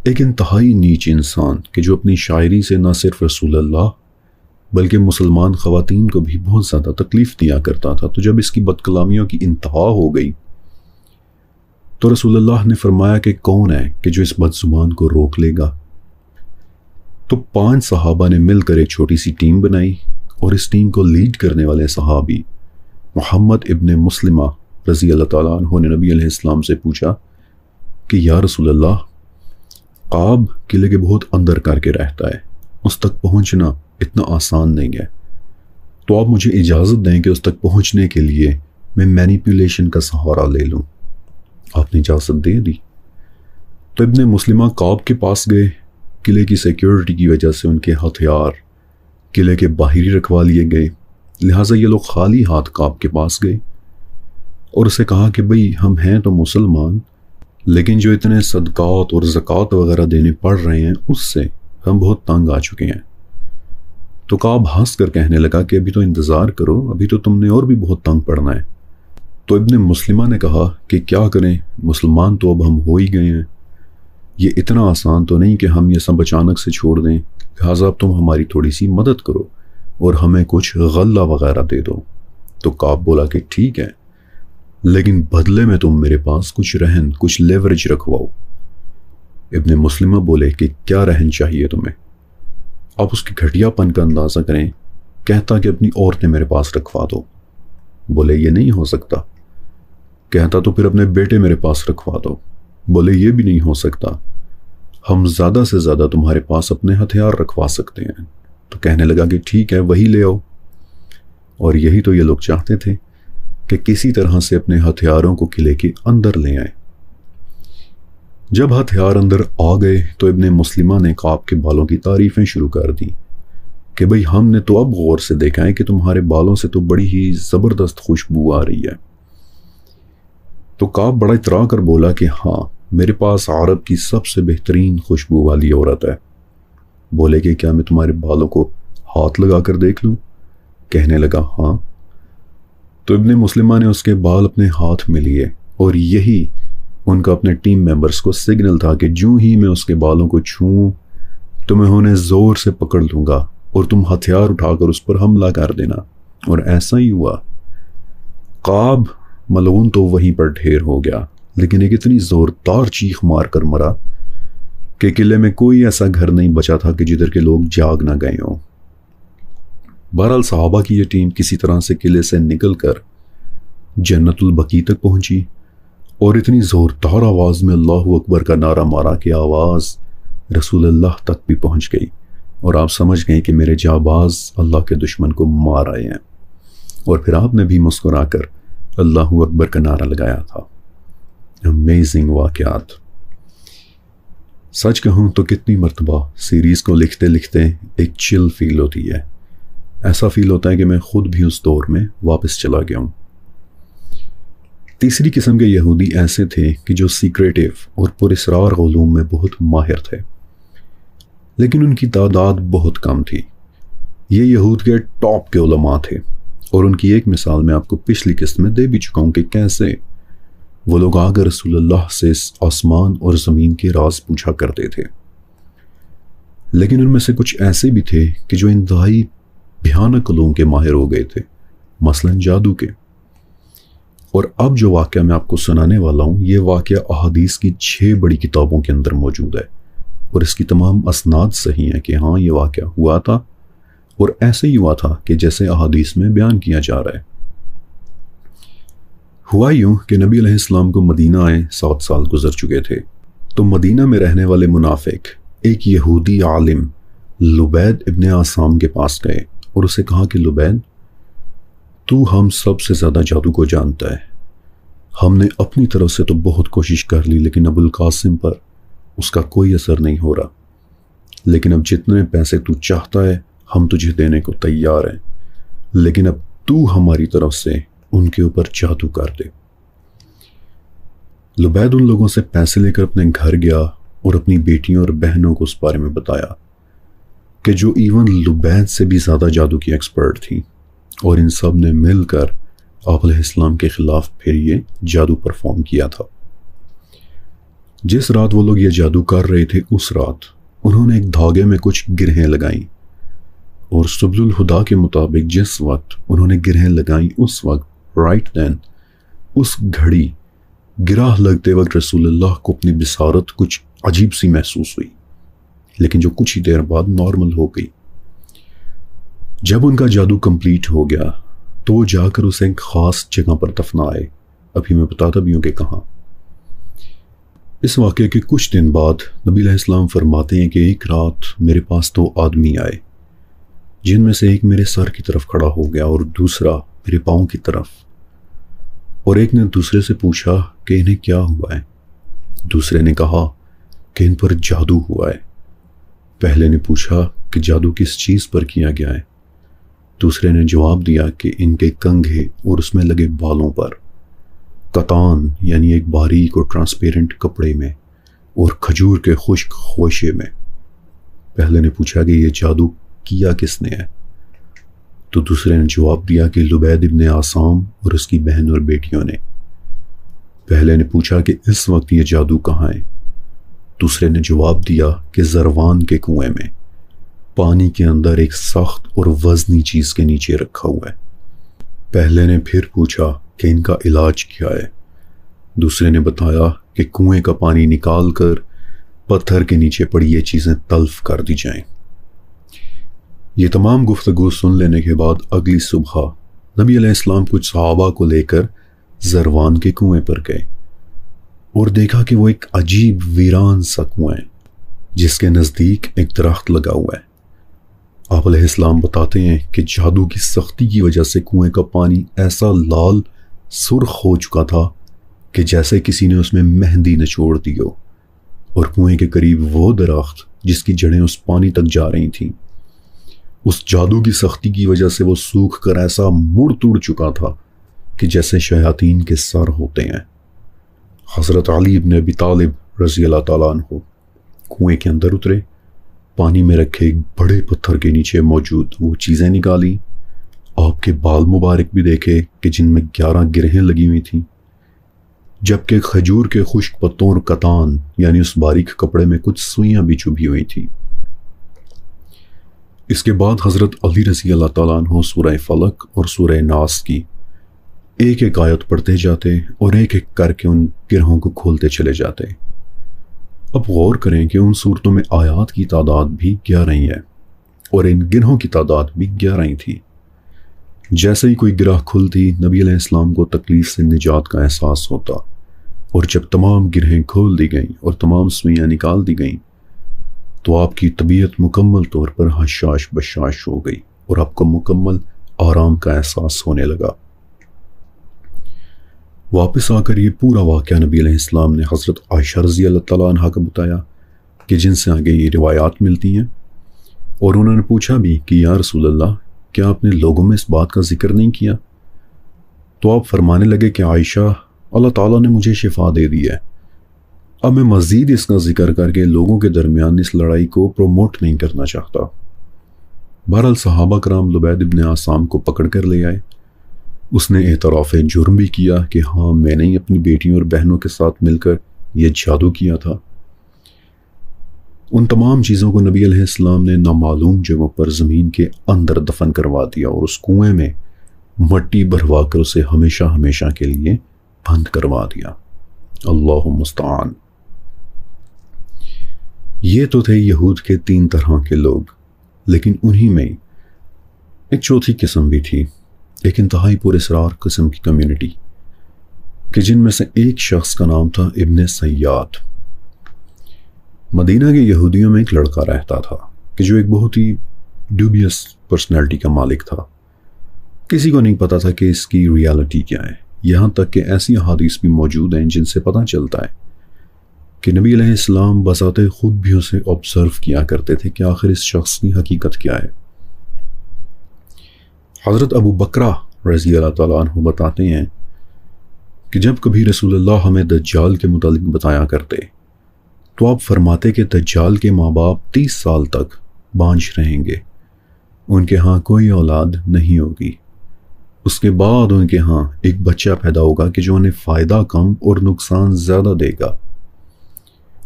ایک انتہائی نیچ انسان کہ جو اپنی شاعری سے نہ صرف رسول اللہ بلکہ مسلمان خواتین کو بھی بہت زیادہ تکلیف دیا کرتا تھا۔ تو جب اس کی بد کلامیوں کی انتہا ہو گئی تو رسول اللہ نے فرمایا کہ کون ہے کہ جو اس بد زبان کو روک لے گا؟ تو 5 صحابہ نے مل کر ایک چھوٹی سی ٹیم بنائی، اور اس ٹیم کو لیڈ کرنے والے صحابی محمد ابن مسلمہ رضی اللہ تعالیٰ عنہ نے نبی علیہ السلام سے پوچھا کہ یا رسول اللہ، کعب قلعے کے بہت اندر کر کے رہتا ہے، اس تک پہنچنا اتنا آسان نہیں ہے، تو آپ مجھے اجازت دیں کہ اس تک پہنچنے کے لیے میں مینیپولیشن کا سہارا لے لوں۔ آپ نے اجازت دے دی۔ تو ابن مسلمہ کعب کے پاس گئے۔ قلعے کی سیکیورٹی کی وجہ سے ان کے ہتھیار قلعے کے باہر ہی رکھوا لیے گئے، لہٰذا یہ لوگ خالی ہاتھ کعب کے پاس گئے اور اسے کہا کہ بھئی ہم ہیں تو مسلمان، لیکن جو اتنے صدقات اور زکوٰۃ وغیرہ دینے پڑ رہے ہیں اس سے ہم بہت تنگ آ چکے ہیں۔ تو کعب ہنس کر کہنے لگا کہ ابھی تو انتظار کرو، ابھی تو تم نے اور بھی بہت تنگ پڑنا ہے۔ تو ابن مسلمہ نے کہا کہ کیا کریں، مسلمان تو اب ہم ہو ہی گئے ہیں، یہ اتنا آسان تو نہیں کہ ہم یہ سب اچانک سے چھوڑ دیں، لہٰذا اب تم ہماری تھوڑی سی مدد کرو اور ہمیں کچھ غلہ وغیرہ دے دو۔ تو کعب بولا کہ ٹھیک ہے، لیکن بدلے میں تم میرے پاس کچھ رہن، کچھ لیوریج رکھواؤ۔ ابن مسلمہ بولے کہ کیا رہن چاہیے تمہیں؟ آپ اس کے گھٹیا پن کا اندازہ کریں، کہتا کہ اپنی عورتیں میرے پاس رکھوا دو۔ بولے یہ نہیں ہو سکتا۔ کہتا تو پھر اپنے بیٹے میرے پاس رکھوا دو۔ بولے یہ بھی نہیں ہو سکتا، ہم زیادہ سے زیادہ تمہارے پاس اپنے ہتھیار رکھوا سکتے ہیں۔ تو کہنے لگا کہ ٹھیک ہے، وہی لے آؤ۔ اور یہی تو یہ لوگ چاہتے تھے کہ کسی طرح سے اپنے ہتھیاروں کو قلعے کے اندر لے آئیں۔ جب ہتھیار اندر آ گئے تو ابن مسلمہ نے کعب کے بالوں کی تعریفیں شروع کر دی کہ بھئی ہم نے تو اب غور سے دیکھا ہے کہ تمہارے بالوں سے تو بڑی ہی زبردست خوشبو آ رہی ہے۔ تو کعب بڑا اترا کر بولا کہ ہاں، میرے پاس عرب کی سب سے بہترین خوشبو والی عورت ہے۔ بولے کہ کیا میں تمہارے بالوں کو ہاتھ لگا کر دیکھ لوں؟ کہنے لگا ہاں۔ تو ابن مسلمہ نے اس کے بال اپنے ہاتھ میں لیے، اور یہی ان کا اپنے ٹیم ممبرز کو سگنل تھا کہ جو ہی میں اس کے بالوں کو چھوں تو میں انہیں زور سے پکڑ لوں گا اور تم ہتھیار اٹھا کر اس پر حملہ کر دینا۔ اور ایسا ہی ہوا۔ کعب ملعون تو وہیں پر ڈھیر ہو گیا، لیکن ایک اتنی زوردار چیخ مار کر مرا کہ قلعے میں کوئی ایسا گھر نہیں بچا تھا کہ جدھر کے لوگ جاگ نہ گئے ہوں۔ بہرحال صحابہ کی یہ ٹیم کسی طرح سے قلعے سے نکل کر جنت البقیع تک پہنچی، اور اتنی زوردار آواز میں اللہ اکبر کا نعرہ مارا کہ آواز رسول اللہ تک بھی پہنچ گئی، اور آپ سمجھ گئے کہ میرے جانباز اللہ کے دشمن کو مار آئے ہیں۔ اور پھر آپ نے بھی مسکرا کر اللہ اکبر کا نعرہ لگایا تھا۔ امیزنگ واقعات۔ سچ کہوں تو کتنی مرتبہ سیریز کو لکھتے لکھتے ایک چل فیل ہوتی ہے، ایسا فیل ہوتا ہے کہ میں خود بھی اس دور میں واپس چلا گیا ہوں۔ تیسری قسم کے یہودی ایسے تھے کہ جو سیکریٹو اور پراسرار علوم میں بہت ماہر تھے، لیکن ان کی تعداد بہت کم تھی۔ یہ یہود کے ٹاپ کے علماء تھے، اور ان کی ایک مثال میں آپ کو پچھلی قسط میں دے بھی چکا ہوں کہ کیسے وہ لوگ آ کر رسول اللہ سے آسمان اور زمین کے راز پوچھا کرتے تھے۔ لیکن ان میں سے کچھ ایسے بھی تھے کہ جو انتہائی بھیانک علوم کے ماہر ہو گئے تھے، مثلا جادو کے۔ اور اب جو واقعہ میں آپ کو سنانے والا ہوں، یہ واقعہ احادیث کی 6 بڑی کتابوں کے اندر موجود ہے، اور اس کی تمام اسناد صحیح ہیں کہ ہاں یہ واقعہ ہوا تھا اور ایسے ہی ہوا تھا کہ جیسے احادیث میں بیان کیا جا رہا ہے۔ ہوا یوں کہ نبی علیہ السلام کو مدینہ آئے 7 سال گزر چکے تھے، تو مدینہ میں رہنے والے منافق ایک یہودی عالم لبید ابن عاصم کے پاس گئے اور اسے کہا کہ لبید، تو ہم سب سے زیادہ جادو کو جانتا ہے، ہم نے اپنی طرف سے تو بہت کوشش کر لی لیکن ابو القاسم پر اس کا کوئی اثر نہیں ہو رہا، لیکن اب جتنے پیسے تو چاہتا ہے ہم تجھے دینے کو تیار ہیں، لیکن اب تو ہماری طرف سے ان کے اوپر جادو کر دے۔ لبید ان لوگوں سے پیسے لے کر اپنے گھر گیا اور اپنی بیٹیوں اور بہنوں کو اس بارے میں بتایا، کہ جو ایون لبید سے بھی زیادہ جادو کی ایکسپرٹ تھی، اور ان سب نے مل کر آپ علیہ السلام کے خلاف پھر یہ جادو پرفارم کیا تھا۔ جس رات وہ لوگ یہ جادو کر رہے تھے، اس رات انہوں نے ایک دھاگے میں کچھ گرہیں لگائیں، اور سبل الہدا کے مطابق جس وقت انہوں نے گرہیں لگائیں، اس وقت رائٹ دین اس گھڑی گرہ لگتے وقت رسول اللہ کو اپنی بصارت کچھ عجیب سی محسوس ہوئی، لیکن جو کچھ ہی دیر بعد نارمل ہو گئی۔ جب ان کا جادو کمپلیٹ ہو گیا تو وہ جا کر اسے ایک خاص جگہ پر دفنائے، ابھی میں بتاتا بھی ہوں کہ کہاں۔ اس واقعے کے کچھ دن بعد نبی علیہ السلام فرماتے ہیں کہ ایک رات میرے پاس 2 آدمی آئے، جن میں سے ایک میرے سر کی طرف کھڑا ہو گیا اور دوسرا میرے پاؤں کی طرف، اور ایک نے دوسرے سے پوچھا کہ انہیں کیا ہوا ہے۔ دوسرے نے کہا کہ ان پر جادو ہوا ہے۔ پہلے نے پوچھا کہ جادو کس چیز پر کیا گیا ہے۔ دوسرے نے جواب دیا کہ ان کے کنگھے اور اس میں لگے بالوں پر، قطان یعنی ایک باریک اور ٹرانسپیرنٹ کپڑے میں، اور کھجور کے خشک خوشے میں۔ پہلے نے پوچھا کہ یہ جادو کیا کس نے ہے؟ تو دوسرے نے جواب دیا کہ لبید ابن عاصم اور اس کی بہن اور بیٹیوں نے۔ پہلے نے پوچھا کہ اس وقت یہ جادو کہاں ہے؟ دوسرے نے جواب دیا کہ زروان کے کنویں میں، پانی کے اندر ایک سخت اور وزنی چیز کے نیچے رکھا ہوا ہے۔ پہلے نے پھر پوچھا کہ ان کا علاج کیا ہے؟ دوسرے نے بتایا کہ کنویں کا پانی نکال کر پتھر کے نیچے پڑی یہ چیزیں تلف کر دی جائیں۔ یہ تمام گفتگو سن لینے کے بعد اگلی صبح نبی علیہ السلام کچھ صحابہ کو لے کر زروان کے کنویں پر گئے، اور دیکھا کہ وہ ایک عجیب ویران سا کنواں ہے جس کے نزدیک ایک درخت لگا ہوا ہے۔ آپ علیہ السلام بتاتے ہیں کہ جادو کی سختی کی وجہ سے کنویں کا پانی ایسا لال سرخ ہو چکا تھا کہ جیسے کسی نے اس میں مہندی نچوڑ دی ہو، اور کنویں کے قریب وہ درخت جس کی جڑیں اس پانی تک جا رہی تھیں، اس جادو کی سختی کی وجہ سے وہ سوکھ کر ایسا مڑ توڑ چکا تھا کہ جیسے شیاطین کے سر ہوتے ہیں۔ حضرت علی ابن ابی طالب رضی اللہ تعالیٰ عنہ کنویں کے اندر اترے، پانی میں رکھے ایک بڑے پتھر کے نیچے موجود وہ چیزیں نکالی، آپ کے بال مبارک بھی دیکھے کہ جن میں 11 گرہیں لگی ہوئی تھیں، جبکہ کھجور کے خشک پتوں اور قطان یعنی اس باریک کپڑے میں کچھ سوئیاں بھی چبھی ہوئی تھیں۔ اس کے بعد حضرت علی رضی اللہ تعالیٰ عنہ سورہ فلق اور سورہ ناس کی ایک ایک آیت پڑھتے جاتے اور ایک ایک کر کے ان گرہوں کو کھولتے چلے جاتے۔ اب غور کریں کہ ان صورتوں میں آیات کی تعداد بھی 11 ہی ہے، اور ان گرہوں کی تعداد بھی 11 ہی تھی۔ جیسے ہی کوئی گرہ کھلتی، نبی علیہ السلام کو تکلیف سے نجات کا احساس ہوتا، اور جب تمام گرہیں کھول دی گئیں اور تمام سوئیاں نکال دی گئیں تو آپ کی طبیعت مکمل طور پر حشاش بشاش ہو گئی اور آپ کو مکمل آرام کا احساس ہونے لگا۔ واپس آ کر یہ پورا واقعہ نبی علیہ السلام نے حضرت عائشہ رضی اللہ تعالیٰ عنہ کو بتایا، کہ جن سے آگے یہ روایات ملتی ہیں، اور انہوں نے پوچھا بھی کہ یا رسول اللہ، کیا آپ نے لوگوں میں اس بات کا ذکر نہیں کیا؟ تو آپ فرمانے لگے کہ عائشہ، اللہ تعالیٰ نے مجھے شفا دے دی ہے، اب میں مزید اس کا ذکر کر کے لوگوں کے درمیان اس لڑائی کو پروموٹ نہیں کرنا چاہتا۔ بہرحال صحابہ کرام لبید ابن عاصم کو پکڑ کر لے آئے۔ اس نے اعتراف جرم بھی کیا کہ ہاں میں نے ہی اپنی بیٹیوں اور بہنوں کے ساتھ مل کر یہ جادو کیا تھا۔ ان تمام چیزوں کو نبی علیہ السلام نے نامعلوم جگہوں پر زمین کے اندر دفن کروا دیا اور اس کنویں میں مٹی بھروا کر اسے ہمیشہ ہمیشہ کے لیے بند کروا دیا۔ اللہ المستعان۔ یہ تو تھے یہود کے 3 طرح کے لوگ، لیکن انہی میں ایک چوتھی قسم بھی تھی، ایک انتہائی پراسرار قسم کی کمیونٹی، کہ جن میں سے ایک شخص کا نام تھا ابن سیاد۔ مدینہ کے یہودیوں میں ایک لڑکا رہتا تھا کہ جو ایک بہت ہی ڈیوبیس پرسنالٹی کا مالک تھا۔ کسی کو نہیں پتا تھا کہ اس کی ریالٹی کیا ہے، یہاں تک کہ ایسی احادیث بھی موجود ہیں جن سے پتہ چلتا ہے کہ نبی علیہ السلام بذات خود بھی اسے آبزرو کیا کرتے تھے کہ آخر اس شخص کی حقیقت کیا ہے۔ حضرت ابو بکرہ رضی اللہ تعالیٰ عنہ بتاتے ہیں کہ جب کبھی رسول اللہ ہمیں دجال کے متعلق بتایا کرتے تو آپ فرماتے کہ دجال کے ماں باپ 30 سال تک بانجھ رہیں گے، ان کے ہاں کوئی اولاد نہیں ہوگی، اس کے بعد ان کے ہاں ایک بچہ پیدا ہوگا کہ جو انہیں فائدہ کم اور نقصان زیادہ دے گا،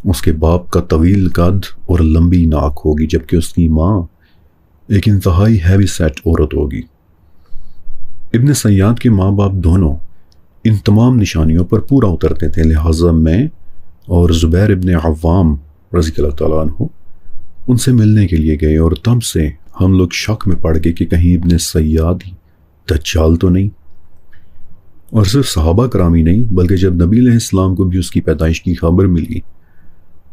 اس کے باپ کا طویل قد اور لمبی ناک ہوگی جبکہ اس کی ماں ایک انتہائی ہیوی سیٹ عورت ہوگی۔ ابن سیاد کے ماں باپ دونوں ان تمام نشانیوں پر پورا اترتے تھے، لہٰذا میں اور زبیر ابن عوام رضی اللہ تعالیٰ عنہ ان سے ملنے کے لیے گئے، اور تب سے ہم لوگ شک میں پڑ گئے کہ کہیں ابن سیاد ہی دجال تو نہیں۔ اور صرف صحابہ کرامی نہیں بلکہ جب نبی علیہ السلام کو بھی اس کی پیدائش کی خبر ملی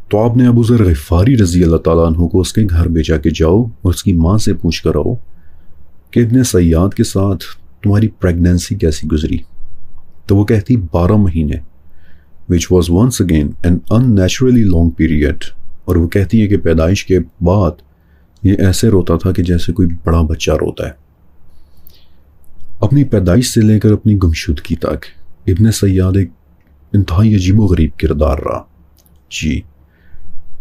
تو آپ نے ابو ذر غفاری رضی اللہ تعالیٰ عنہ کو اس کے گھر بھیجا کہ جاؤ اور اس کی ماں سے پوچھ کر آؤ کہ ابن سیاد کے ساتھ تمہاری پریگننسی کیسی گزری، تو وہ کہتی 12 مہینے، which was once again an unnaturally long period، اور وہ کہتی ہے کہ پیدائش کے بعد یہ ایسے روتا تھا کہ جیسے کوئی بڑا بچہ روتا ہے۔ اپنی پیدائش سے لے کر اپنی گمشدگی تک ابن سیاد ایک انتہائی عجیب و غریب کردار رہا۔ جی،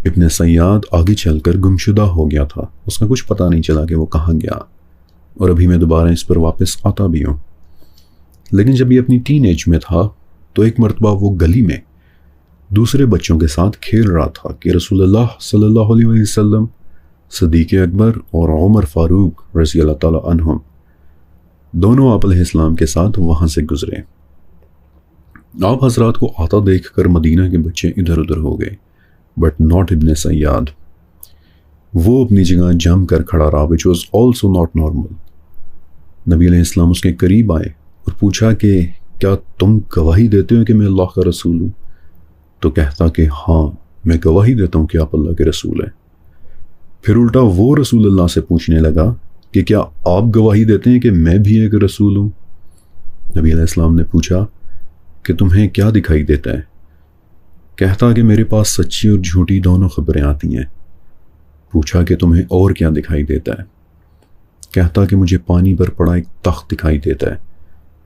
ابن سیاد آگے چل کر گمشدہ ہو گیا تھا، اس کا کچھ پتہ نہیں چلا کہ وہ کہاں گیا، اور ابھی میں دوبارہ اس پر واپس آتا بھی ہوں۔ لیکن جب یہ اپنی ٹین ایج میں تھا تو ایک مرتبہ وہ گلی میں دوسرے بچوں کے ساتھ کھیل رہا تھا کہ رسول اللہ صلی اللہ علیہ وسلم، صدیق اکبر اور عمر فاروق رضی اللہ تعالیٰ عنہم دونوں آپ علیہ السلام کے ساتھ وہاں سے گزرے۔ آپ حضرات کو آتا دیکھ کر مدینہ کے بچے ادھر ادھر ہو گئے، بٹ ناٹ ابن سیاد۔ وہ اپنی جگہ جم کر کھڑا رہا، which was also not normal۔ نبی علیہ السلام اس کے قریب آئے اور پوچھا کہ کیا تم گواہی دیتے ہو کہ میں اللہ کا رسول ہوں؟ تو کہتا کہ ہاں، میں گواہی دیتا ہوں کہ آپ اللہ کے رسول ہیں۔ پھر الٹا وہ رسول اللہ سے پوچھنے لگا کہ کیا آپ گواہی دیتے ہیں کہ میں بھی ایک رسول ہوں؟ نبی علیہ السلام نے پوچھا کہ تمہیں کیا دکھائی دیتا ہے؟ کہتا کہ میرے پاس سچی اور جھوٹی دونوں خبریں آتی ہیں۔ پوچھا کہ تمہیں اور کیا دکھائی دیتا ہے؟ کہتا کہ مجھے پانی پر پڑا ایک تخت دکھائی دیتا ہے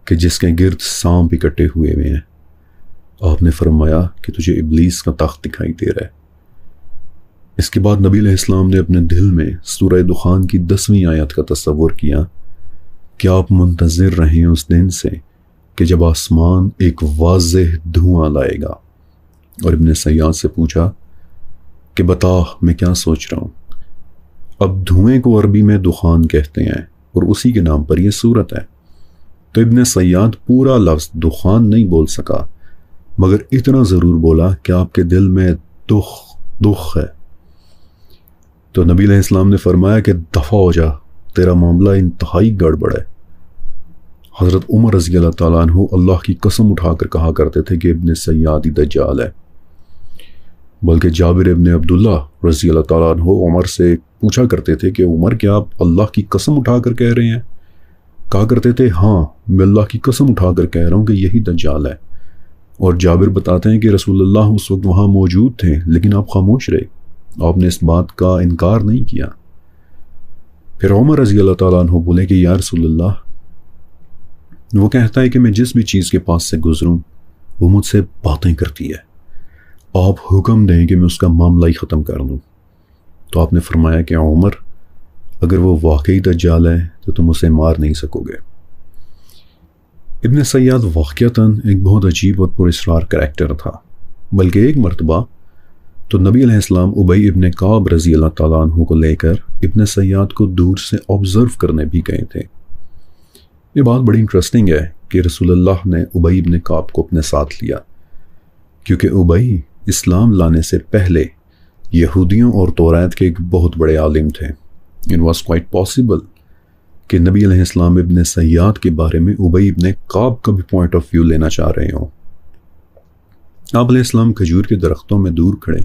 کہ جس کے گرد سانپ اکٹھے ہوئے ہوئے ہیں۔ آپ نے فرمایا کہ تجھے ابلیس کا تخت دکھائی دے رہا ہے۔ اس کے بعد نبی علیہ السلام نے اپنے دل میں سورہ دخان کی 10ویں آیت کا تصور کیا کہ آپ منتظر رہیں اس دن سے کہ جب آسمان ایک واضح دھواں لائے گا، اور ابن سیاد سے پوچھا کہ بتا میں کیا سوچ رہا ہوں۔ اب دھوئیں کو عربی میں دخان کہتے ہیں اور اسی کے نام پر یہ صورت ہے۔ تو ابن سیاد پورا لفظ دخان نہیں بول سکا، مگر اتنا ضرور بولا کہ آپ کے دل میں دخ ہے۔ تو نبی علیہ السلام نے فرمایا کہ دفع ہو جا، تیرا معاملہ انتہائی گڑبڑ ہے۔ حضرت عمر رضی اللہ تعالیٰ عنہ اللہ کی قسم اٹھا کر کہا کرتے تھے کہ ابن سیاد ہی دجال ہے، بلکہ جابر ابن عبداللہ رضی اللہ تعالیٰ عنہ عمر سے پوچھا کرتے تھے کہ عمر کیا آپ اللہ کی قسم اٹھا کر کہہ رہے ہیں؟ کہا کرتے تھے ہاں، میں اللہ کی قسم اٹھا کر کہہ رہا ہوں کہ یہی دجال ہے۔ اور جابر بتاتے ہیں کہ رسول اللہ اس وقت وہاں موجود تھے لیکن آپ خاموش رہے، آپ نے اس بات کا انکار نہیں کیا۔ پھر عمر رضی اللہ تعالیٰ عنہ بولے کہ یا رسول اللہ، وہ کہتا ہے کہ میں جس بھی چیز کے پاس سے گزروں وہ مجھ سے باتیں کرتی ہے، آپ حکم دیں کہ میں اس کا معاملہ ہی ختم کر دوں۔ تو آپ نے فرمایا کہ عمر، اگر وہ واقعی دجال ہے تو تم اسے مار نہیں سکو گے۔ ابن سیاد واقعتاً ایک بہت عجیب اور پراسرار کریکٹر تھا، بلکہ ایک مرتبہ تو نبی علیہ السلام ابی ابن کعب رضی اللہ تعالیٰ عنہ کو لے کر ابن سیاد کو دور سے آبزرو کرنے بھی گئے تھے۔ یہ بات بڑی انٹرسٹنگ ہے کہ رسول اللہ نے ابی ابن کعب کو اپنے ساتھ لیا، کیونکہ ابی اسلام لانے سے پہلے یہودیوں اور توریت کے ایک بہت بڑے عالم تھے۔ It was quite possible کہ نبی علیہ السلام ابن سیاد کے بارے میں ابی ابن کعب کا بھی پوائنٹ آف ویو لینا چاہ رہے ہوں۔ آپ علیہ السلام کھجور کے درختوں میں دور کھڑے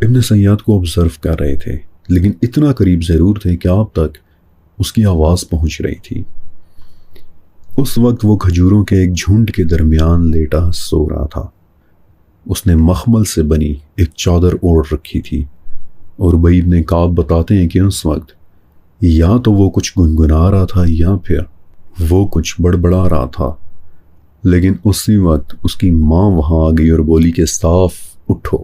ابن سیاد کو آبزرو کر رہے تھے، لیکن اتنا قریب ضرور تھے کہ آپ تک اس کی آواز پہنچ رہی تھی۔ اس وقت وہ کھجوروں کے ایک جھنڈ کے درمیان لیٹا سو رہا تھا۔ اس نے مخمل سے بنی ایک چادر اوڑھ رکھی تھی، اور ابی ابن کعب بتاتے ہیں کہ اس وقت یا تو وہ کچھ گنگنا رہا تھا یا پھر وہ کچھ بڑبڑا رہا تھا، لیکن اسی وقت اس کی ماں وہاں آ گئی اور بولی کہ صاف اٹھو۔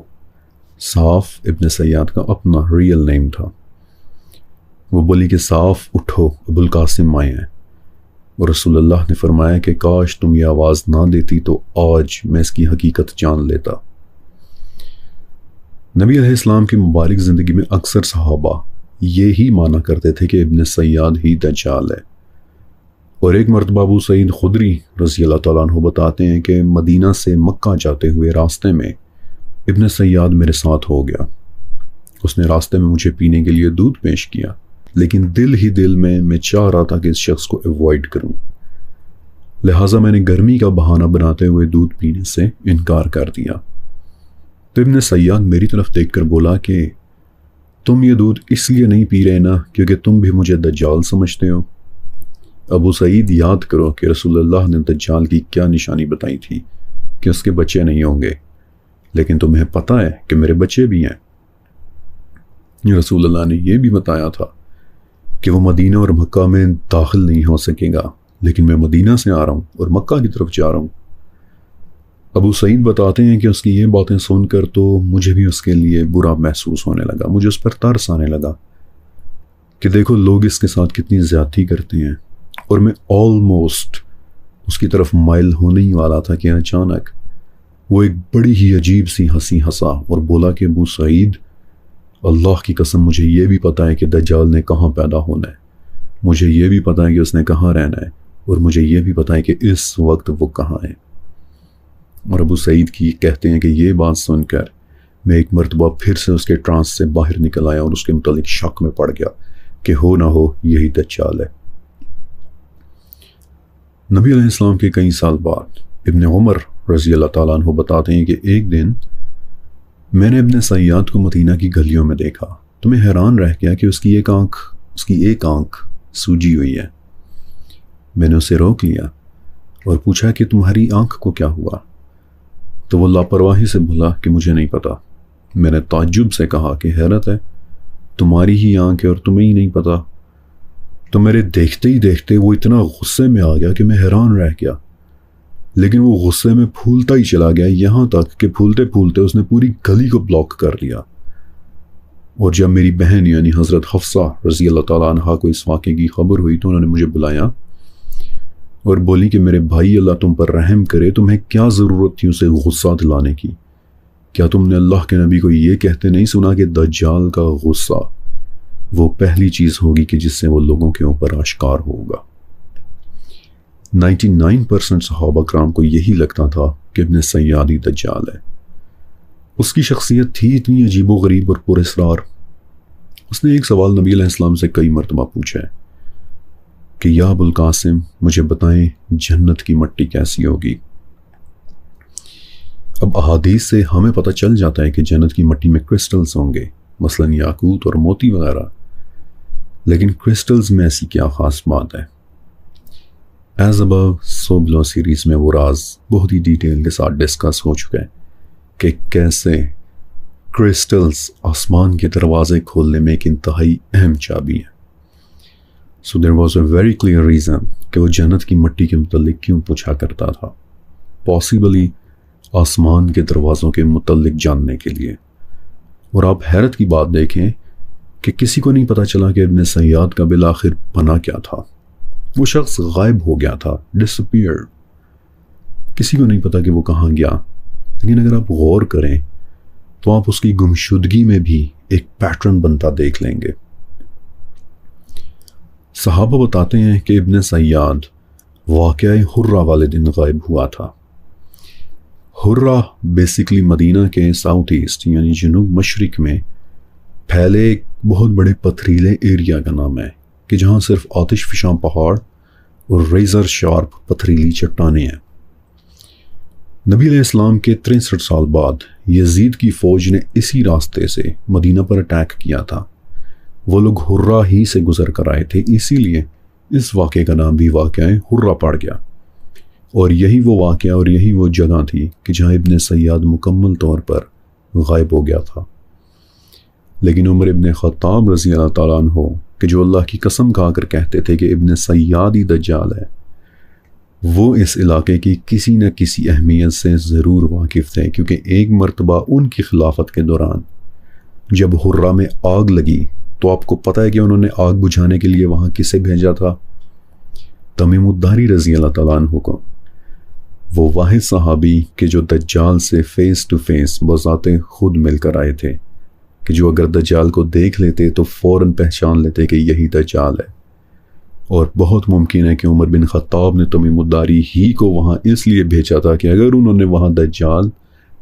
صاف ابن سیاد کا اپنا ریئل نیم تھا۔ وہ بولی کہ صاف اٹھو، ابو القاسم آئے ہیں۔ اور رسول اللہ نے فرمایا کہ کاش تم یہ آواز نہ دیتی تو آج میں اس کی حقیقت جان لیتا۔ نبی علیہ السلام کی مبارک زندگی میں اکثر صحابہ یہی مانا کرتے تھے کہ ابن سیاد ہی دجال ہے، اور ایک مرتبہ ابو سعید خدری رضی اللہ تعالیٰ عنہ بتاتے ہیں کہ مدینہ سے مکہ جاتے ہوئے راستے میں ابن سیاد میرے ساتھ ہو گیا۔ اس نے راستے میں مجھے پینے کے لیے دودھ پیش کیا، لیکن دل ہی دل میں چاہ رہا تھا کہ اس شخص کو ایوائڈ کروں، لہٰذا میں نے گرمی کا بہانہ بناتے ہوئے دودھ پینے سے انکار کر دیا۔ تو ابن سیاد میری طرف دیکھ کر بولا کہ تم یہ دودھ اس لیے نہیں پی رہے نا کیونکہ تم بھی مجھے دجال سمجھتے ہو؟ ابو سعید یاد کرو کہ رسول اللہ نے دجال کی کیا نشانی بتائی تھی کہ اس کے بچے نہیں ہوں گے، لیکن تمہیں پتہ ہے کہ میرے بچے بھی ہیں۔ رسول اللہ نے یہ بھی بتایا تھا کہ وہ مدینہ اور مکہ میں داخل نہیں ہو سکے گا، لیکن میں مدینہ سے آ رہا ہوں اور مکہ کی طرف جا رہا ہوں۔ ابو سعید بتاتے ہیں کہ اس کی یہ باتیں سن کر تو مجھے بھی اس کے لیے برا محسوس ہونے لگا، مجھے اس پر ترس آنے لگا کہ دیکھو لوگ اس کے ساتھ کتنی زیادتی کرتے ہیں، اور میں آلموسٹ اس کی طرف مائل ہونے ہی والا تھا کہ اچانک وہ ایک بڑی ہی عجیب سی ہنسی ہنسا اور بولا کہ ابو سعید، اللہ کی قسم مجھے یہ بھی پتہ ہے کہ دجال نے کہاں پیدا ہونا ہے، مجھے یہ بھی پتہ ہے کہ اس نے کہاں رہنا ہے، اور مجھے یہ بھی پتہ ہے کہ اس وقت وہ کہاں ہے۔ اور ابو سعید کی کہتے ہیں کہ یہ بات سن کر میں ایک مرتبہ پھر سے اس کے ٹرانس سے باہر نکل آیا اور اس کے متعلق شک میں پڑ گیا کہ ہو نہ ہو یہی دجال ہے۔ نبی علیہ السلام کے کئی سال بعد ابن عمر رضی اللہ تعالیٰ عنہ بتاتے ہیں کہ ایک دن میں نے ابن سیاد کو مدینہ کی گلیوں میں دیکھا تو میں حیران رہ گیا کہ اس کی ایک آنکھ سوجی ہوئی ہے۔ میں نے اسے روک لیا اور پوچھا کہ تمہاری آنکھ کو کیا ہوا؟ تو وہ لاپرواہی سے بولا کہ مجھے نہیں پتا۔ میں نے تعجب سے کہا کہ حیرت ہے، تمہاری ہی آنکھ ہے اور تمہیں ہی نہیں پتا؟ تو میرے دیکھتے ہی دیکھتے وہ اتنا غصے میں آ گیا کہ میں حیران رہ گیا، لیکن وہ غصے میں پھولتا ہی چلا گیا، یہاں تک کہ پھولتے پھولتے اس نے پوری گلی کو بلاک کر دیا۔ اور جب میری بہن یعنی حضرت حفصہ رضی اللہ تعالیٰ عنہا کو اس واقعے کی خبر ہوئی تو انہوں نے مجھے بلایا اور بولی کہ میرے بھائی اللہ تم پر رحم کرے، تمہیں کیا ضرورت تھی اسے غصہ دلانے کی؟ کیا تم نے اللہ کے نبی کو یہ کہتے نہیں سنا کہ دجال کا غصہ وہ پہلی چیز ہوگی کہ جس سے وہ لوگوں کے اوپر آشکار ہوگا؟ 99% صحابہ کرام کو یہی لگتا تھا کہ ابن سیاد ہی دجال ہے۔ اس کی شخصیت تھی اتنی عجیب و غریب اور پر اسرار۔ اس نے ایک سوال نبی علیہ السلام سے کئی مرتبہ پوچھا ہے کہ یا ابو القاسم مجھے بتائیں جنت کی مٹی کیسی ہوگی؟ اب احادیث سے ہمیں پتہ چل جاتا ہے کہ جنت کی مٹی میں کرسٹلز ہوں گے، مثلاً یاقوت اور موتی وغیرہ، لیکن کرسٹلز میں ایسی کیا خاص بات ہے؟ ایز ابو سو بلو سیریز میں وہ راز بہت ہی ڈیٹیل کے ساتھ ڈسکس ہو چکا ہے کہ کیسے کرسٹلز آسمان کے دروازے کھولنے میں ایک انتہائی اہم چابی ہے۔ So there was a very clear reason کہ وہ جنت کی مٹی کے متعلق کیوں پوچھا کرتا تھا، پاسبلی آسمان کے دروازوں کے متعلق جاننے کے لیے۔ اور آپ حیرت کی بات دیکھیں کہ کسی کو نہیں پتا چلا کہ ابن سیاد کا بالآخر بنا کیا تھا۔ وہ شخص غائب ہو گیا تھا، ڈسپیئرڈ، کسی کو نہیں پتا کہ وہ کہاں گیا۔ لیکن اگر آپ غور کریں تو آپ اس کی گمشدگی میں بھی ایک پیٹرن بنتا دیکھ لیں گے۔ صحابہ بتاتے ہیں کہ ابن سیاد واقعہ حرہ والے دن غائب ہوا تھا۔ حرہ بیسیکلی مدینہ کے ساؤتھ ایسٹ یعنی جنوب مشرق میں پھیلے ایک بہت بڑے پتھریلے ایریا کا نام ہے کہ جہاں صرف آتش فشاں پہاڑ اور ریزر شارپ پتھریلی چٹانیں ہیں۔ نبی علیہ السلام کے 63 سال بعد یزید کی فوج نے اسی راستے سے مدینہ پر اٹیک کیا تھا۔ وہ لوگ حرہ ہی سے گزر کر آئے تھے، اسی لیے اس واقعے کا نام بھی واقعہ حرہ پڑ گیا، اور یہی وہ واقعہ اور یہی وہ جگہ تھی کہ جہاں ابن سیاد مکمل طور پر غائب ہو گیا تھا۔ لیکن عمر ابن خطاب رضی اللہ تعالیٰ عنہ کہ جو اللہ کی قسم کھا کر کہتے تھے کہ ابن سیاد ہی دجال ہے، وہ اس علاقے کی کسی نہ کسی اہمیت سے ضرور واقف تھے، کیونکہ ایک مرتبہ ان کی خلافت کے دوران جب حرہ میں آگ لگی تو آپ کو پتہ ہے کہ انہوں نے آگ بجھانے کے لیے وہاں کسے بھیجا تھا؟ تمیم الداری رضی اللہ تعالیٰ عنہ کو، وہ واحد صحابی کہ جو دجال سے فیس ٹو فیس بذات خود مل کر آئے تھے، کہ جو اگر دجال کو دیکھ لیتے تو فوراً پہچان لیتے کہ یہی دجال ہے۔ اور بہت ممکن ہے کہ عمر بن خطاب نے تمیم الداری ہی کو وہاں اس لیے بھیجا تھا کہ اگر انہوں نے وہاں دجال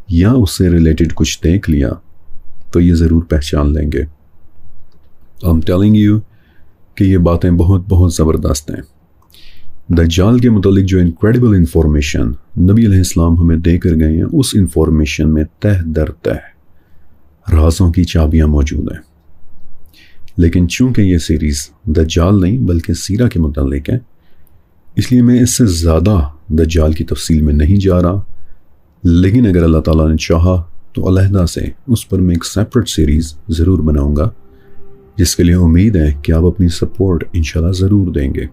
یا اس سے ریلیٹڈ کچھ دیکھ لیا تو یہ ضرور پہچان لیں گے۔ I'm telling you کہ یہ باتیں بہت بہت زبردست ہیں۔ دجال کے متعلق جو انکریڈیبل انفارمیشن نبی علیہ السلام ہمیں دے کر گئے ہیں، اس انفارمیشن میں تہ در تہ رازوں کی چابیاں موجود ہیں۔ لیکن چونکہ یہ سیریز دجال نہیں بلکہ سیرہ کے متعلق ہے، اس لیے میں اس سے زیادہ دجال کی تفصیل میں نہیں جا رہا، لیکن اگر اللہ تعالیٰ نے چاہا تو علیحدہ سے اس پر میں ایک سیپریٹ سیریز ضرور بناؤں گا، جس کے لیے امید ہے کہ آپ اپنی سپورٹ انشاءاللہ ضرور دیں گے۔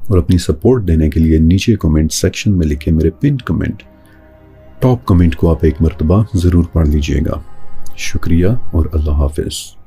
اور اپنی سپورٹ دینے کے لیے نیچے کمنٹ سیکشن میں لکھے میرے پنڈ کمنٹ، ٹاپ کمنٹ کو آپ ایک مرتبہ ضرور پڑھ لیجئے گا۔ شکریہ اور اللہ حافظ۔